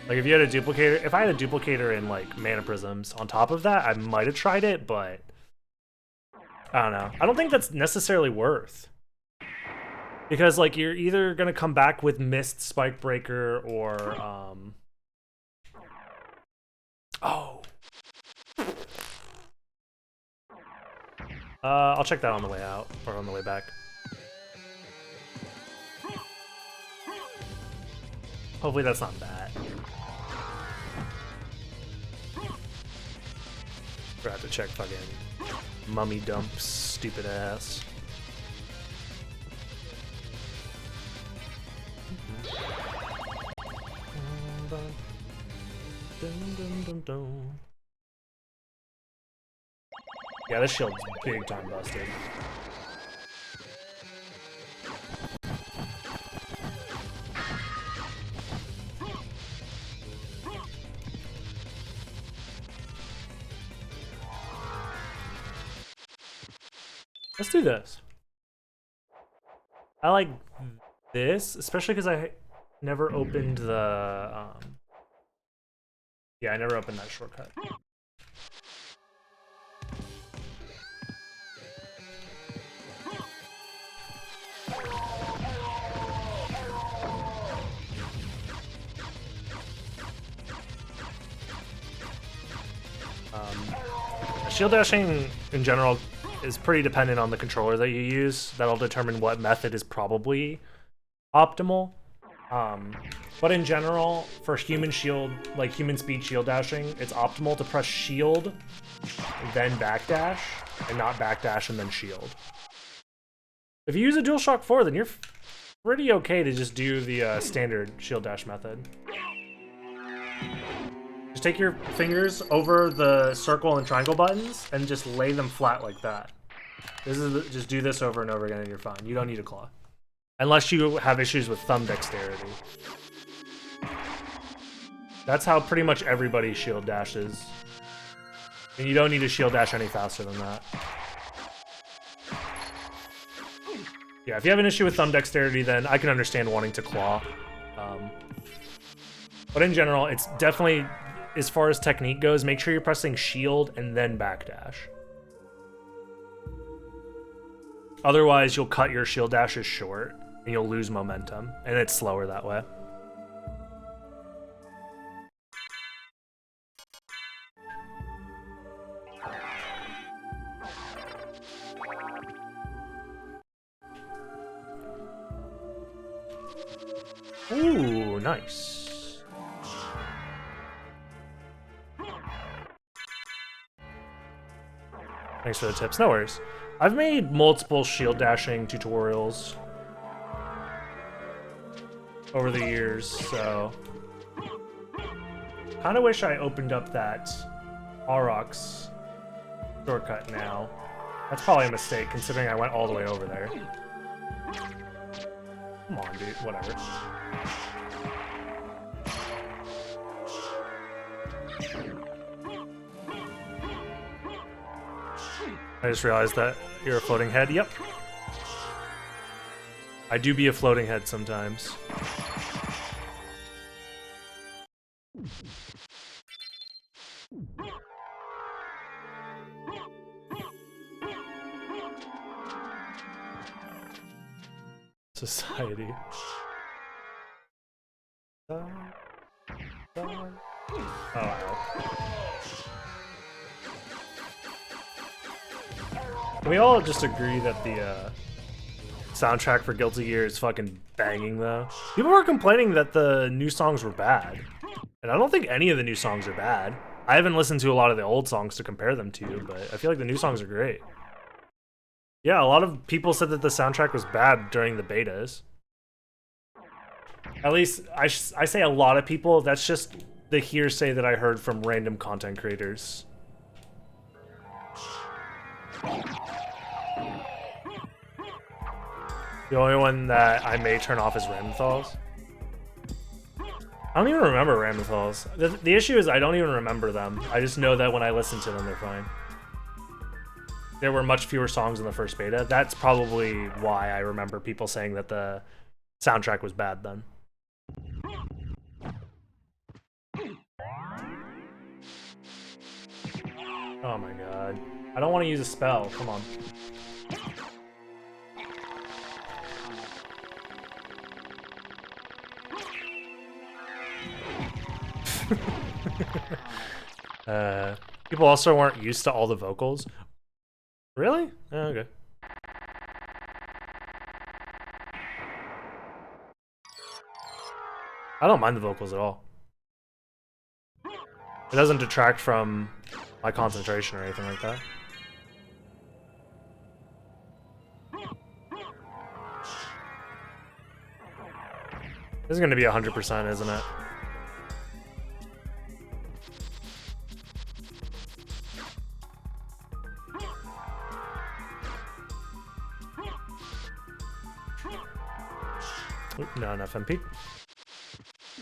Speaker 1: Like if you had a duplicator, if I had a duplicator in like Mana Prisms on top of that, I might have tried it, but I don't know. I don't think that's necessarily worth. Because like you're either gonna come back with Mist, Spike Breaker, or oh. I'll check that on the way out, or on the way back. Hopefully that's not bad. Forgot to check fucking Mummy Dump's stupid ass. Yeah, this shield's big time busted. Let's do this. I like this, especially because I never opened the, yeah, I never opened that shortcut. Shield dashing in general is pretty dependent on the controller that you use. That'll determine what method is probably optimal. But in general, for human shield, like human speed shield dashing, it's optimal to press shield, then backdash, and not backdash and then shield. If you use a DualShock 4, then you're pretty okay to just do the standard shield dash method. Just take your fingers over the circle and triangle buttons and just lay them flat like that. Just do this over and over again and you're fine. You don't need a claw. Unless you have issues with thumb dexterity. That's how pretty much everybody shield dashes. And you don't need to shield dash any faster than that. Yeah, if you have an issue with thumb dexterity, then I can understand wanting to claw. But in general, it's definitely, as far as technique goes, make sure you're pressing shield and then backdash. Otherwise, you'll cut your shield dashes short and you'll lose momentum, and it's slower that way. Ooh, nice. Thanks for the tips. No worries. I've made multiple shield dashing tutorials over the years, so kind of wish I opened up that Aurochs shortcut now. That's probably a mistake, considering I went all the way over there. Come on, dude. Whatever. I just realized that you're a floating head. Yep. I do be a floating head sometimes. Society. Oh, can we all just agree that the soundtrack for Guilty Gear is fucking banging, though? People were complaining that the new songs were bad, and I don't think any of the new songs are bad. I haven't listened to a lot of the old songs to compare them to, but I feel like the new songs are great. Yeah, a lot of people said that the soundtrack was bad during the betas. At least, I say a lot of people, that's just the hearsay that I heard from random content creators. The only one that I may turn off is Ramethals. I don't even remember Ramethals. The issue is I don't even remember them. I just know that when I listen to them, they're fine. There were much fewer songs in the first beta. That's probably why I remember people saying that the soundtrack was bad then. Oh my god. I don't want to use a spell. Come on. People also weren't used to all the vocals. Really? Oh, okay. I don't mind the vocals at all. It doesn't detract from my concentration or anything like that. This is going to be 100%, isn't it? Oop, not enough MP.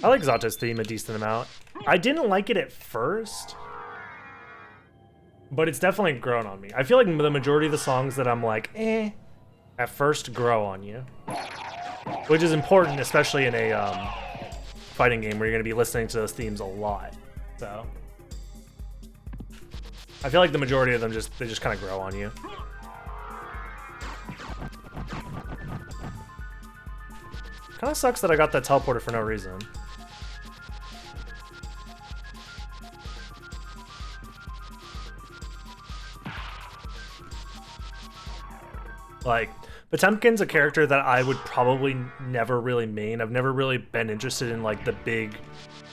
Speaker 1: I like Zato's theme a decent amount. I didn't like it at first. But it's definitely grown on me. I feel like the majority of the songs that I'm like, at first grow on you. Which is important, especially in a fighting game where you're going to be listening to those themes a lot. So I feel like the majority of them they just kind of grow on you. Kind of sucks that I got that teleporter for no reason. Like, Potemkin's a character that I would probably never really main. I've never really been interested in, like, the big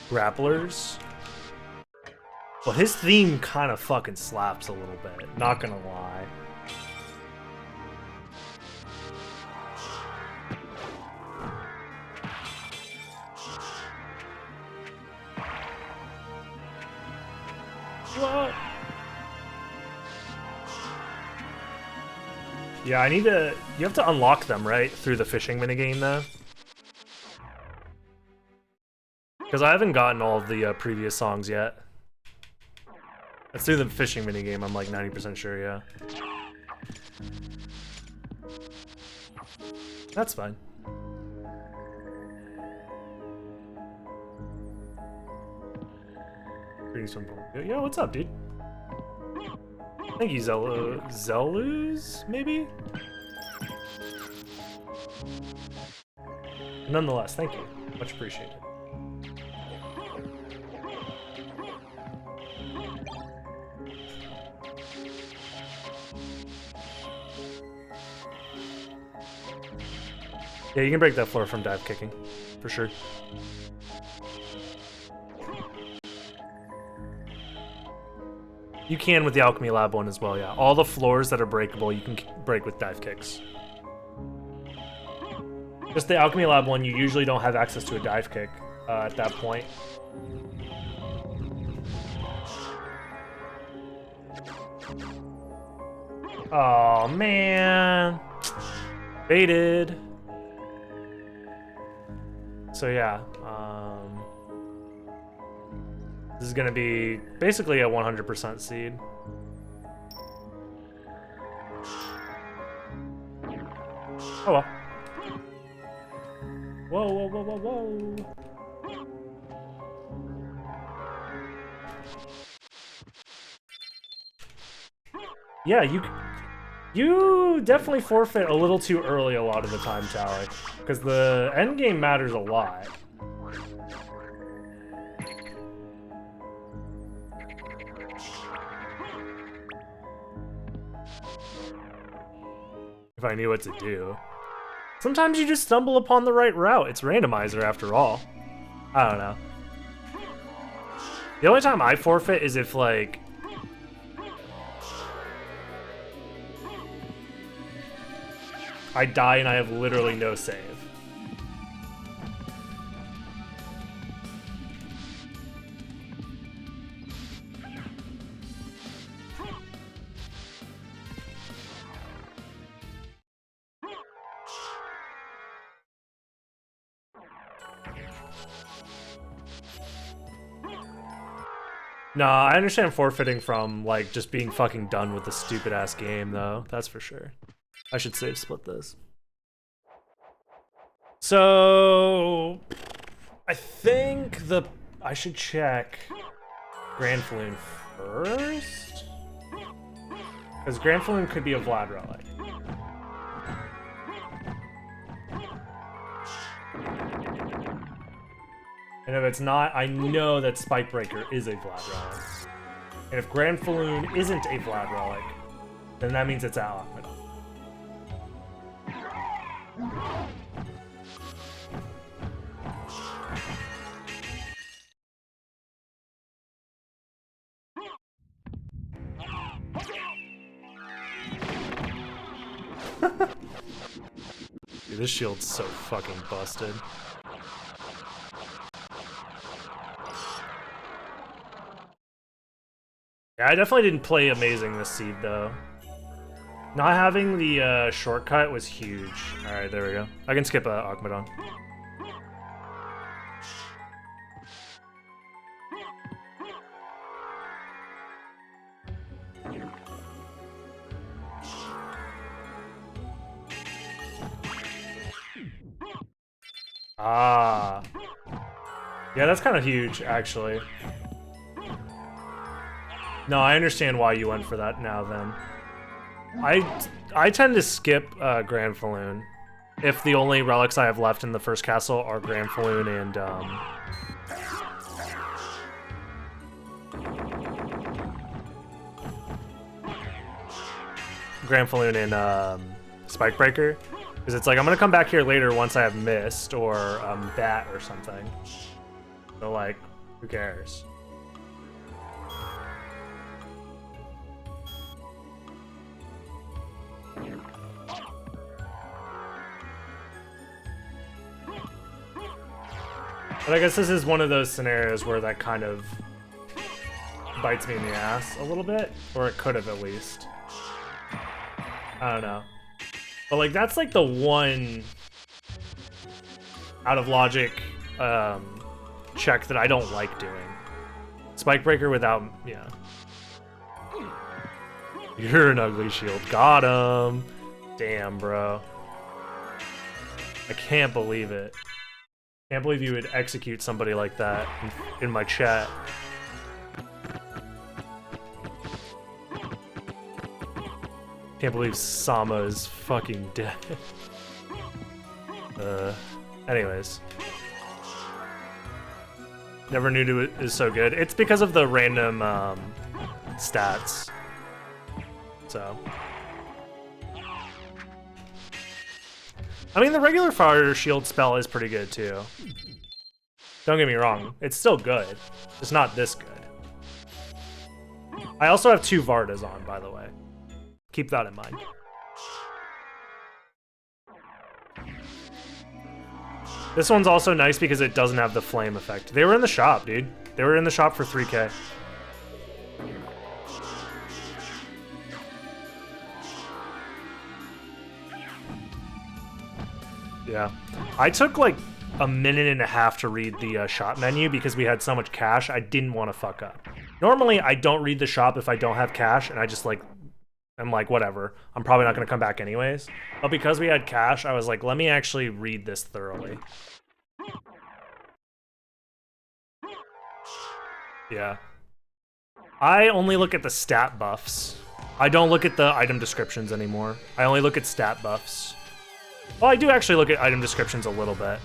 Speaker 1: grapplers. But his theme kind of fucking slaps a little bit, not gonna lie. What? Yeah, you have to unlock them, right? Through the fishing minigame, though? Because I haven't gotten all of the previous songs yet. Let's do the fishing minigame, I'm like 90% sure, yeah. That's fine. Yeah, what's up, dude? Thank you, Zeluz, maybe? Nonetheless, thank you. Much appreciated. Yeah, you can break that floor from dive kicking, for sure. You can with the Alchemy Lab one as well, yeah. All the floors that are breakable, you can break with dive kicks. Just the Alchemy Lab one, you usually don't have access to a dive kick at that point. Oh man, baited. So yeah, this is gonna be basically a 100% seed. Oh well. Whoa, whoa, whoa, whoa, whoa. Yeah, you definitely forfeit a little too early a lot of the time, Tally, because the end game matters a lot. If I knew what to do. Sometimes you just stumble upon the right route. It's randomizer after all. I don't know. The only time I forfeit is if, like, I die and I have literally no save. Nah, I understand forfeiting from, like, just being fucking done with the stupid-ass game, though. That's for sure. I should save split this. So I think I should check Grand Falloon first, because Grand Falloon could be a Vlad relic. And if it's not, I know that Spike Breaker is a Vlad relic. And if Grand Falloon isn't a Vlad relic, then that means it's Al Ahmed. Dude, this shield's so fucking busted. Yeah, I definitely didn't play amazing this seed, though. Not having the shortcut was huge. Alright, there we go. I can skip Akmadon. Ah. Yeah, that's kind of huge, actually. No, I understand why you went for that now, then. I tend to skip Grand Falloon if the only relics I have left in the first castle are Grand Falloon and Spikebreaker, because it's like I'm gonna come back here later once I have Mist or Bat or something. So like, who cares? But I guess this is one of those scenarios where that kind of bites me in the ass a little bit, or it could have at least. I don't know. But like that's like the one out of logic check that I don't like doing. Spikebreaker without, yeah. You're an ugly shield. Got him. Damn, bro. I can't believe it. Can't believe you would execute somebody like that in my chat. Can't believe Sama is fucking dead. Anyways. Never knew it is so good. It's because of the random stats. So. I mean, the regular fire shield spell is pretty good too. Don't get me wrong, it's still good. It's not this good. I also have 2 Vardas on, by the way. Keep that in mind. This one's also nice because it doesn't have the flame effect. They were in the shop, dude. They were in the shop for 3K. Yeah. I took like a minute and a half to read the shop menu because we had so much cash. I didn't want to fuck up. Normally, I don't read the shop if I don't have cash, and I just like, I'm like, whatever. I'm probably not going to come back anyways. But because we had cash, I was like, let me actually read this thoroughly. Yeah. I only look at the stat buffs. I don't look at the item descriptions anymore. I only look at stat buffs. Well, I do actually look at item descriptions a little bit.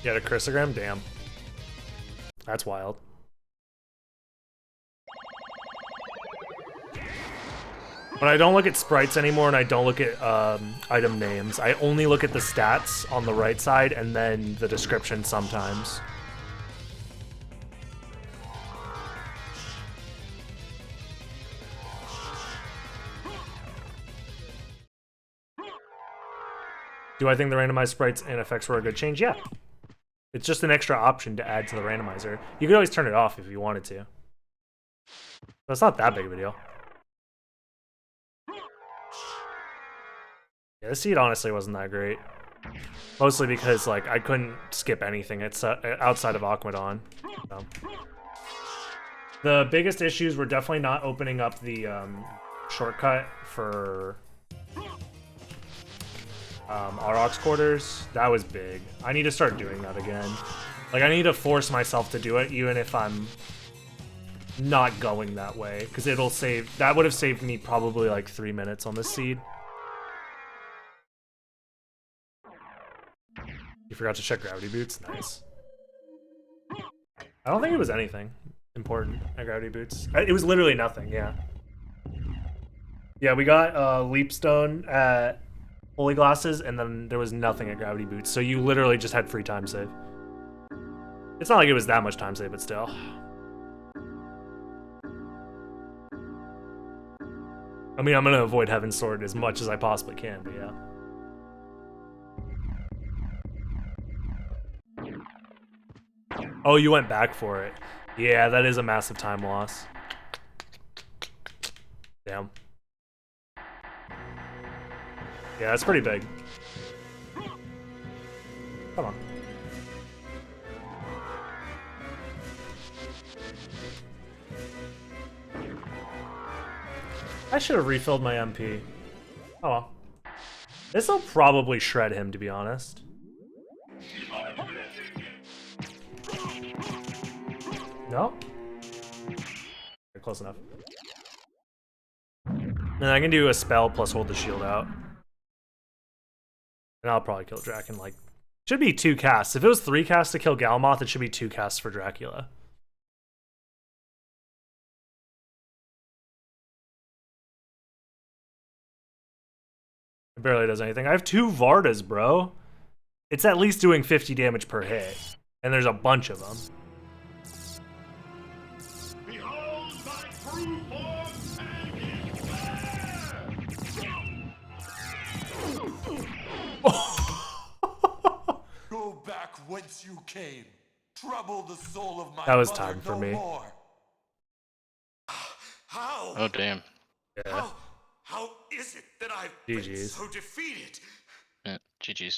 Speaker 1: You had a chrysogram? Damn. That's wild. But I don't look at sprites anymore, and I don't look at item names. I only look at the stats on the right side, and then the description sometimes. Do I think the randomized sprites and effects were a good change? Yeah. It's just an extra option to add to the randomizer. You could always turn it off if you wanted to. But it's not that big of a deal. Yeah, the seed honestly wasn't that great. Mostly because like I couldn't skip anything outside of Aquadon. So. The biggest issues were definitely not opening up the shortcut for Aurochs quarters. That was big. I need to start doing that again. Like I need to force myself to do it even if I'm not going that way, because it'll save, that would have saved me probably like 3 minutes on this seed. You forgot to check gravity boots? Nice. I don't think it was anything important at gravity boots. It was literally nothing, yeah. Yeah, we got Leapstone at Holy Glasses, and then there was nothing at gravity boots, so you literally just had free time save. It's not like it was that much time save, but still. I mean, I'm gonna avoid Heaven's Sword as much as I possibly can, but yeah. Oh, you went back for it. Yeah, that is a massive time loss. Damn. Yeah, that's pretty big. Come on. I should have refilled my MP. Oh well. This'll probably shred him, to be honest. No? Okay, close enough. And I can do a spell plus hold the shield out. And I'll probably kill Draken, like... Should be 2 casts. If it was 3 casts to kill Galmoth, it should be 2 casts for Dracula. It barely does anything. I have 2 Vardas, bro. It's at least doing 50 damage per hit. And there's a bunch of them.
Speaker 2: Behold my true form and its Go back whence you came. Trouble the soul of my
Speaker 1: That was
Speaker 2: mother
Speaker 1: time for
Speaker 2: no
Speaker 1: me.
Speaker 2: more. How?
Speaker 5: Oh damn.
Speaker 1: Yeah.
Speaker 2: How is it that I've been
Speaker 1: GG's.
Speaker 2: so defeated?
Speaker 5: GG's.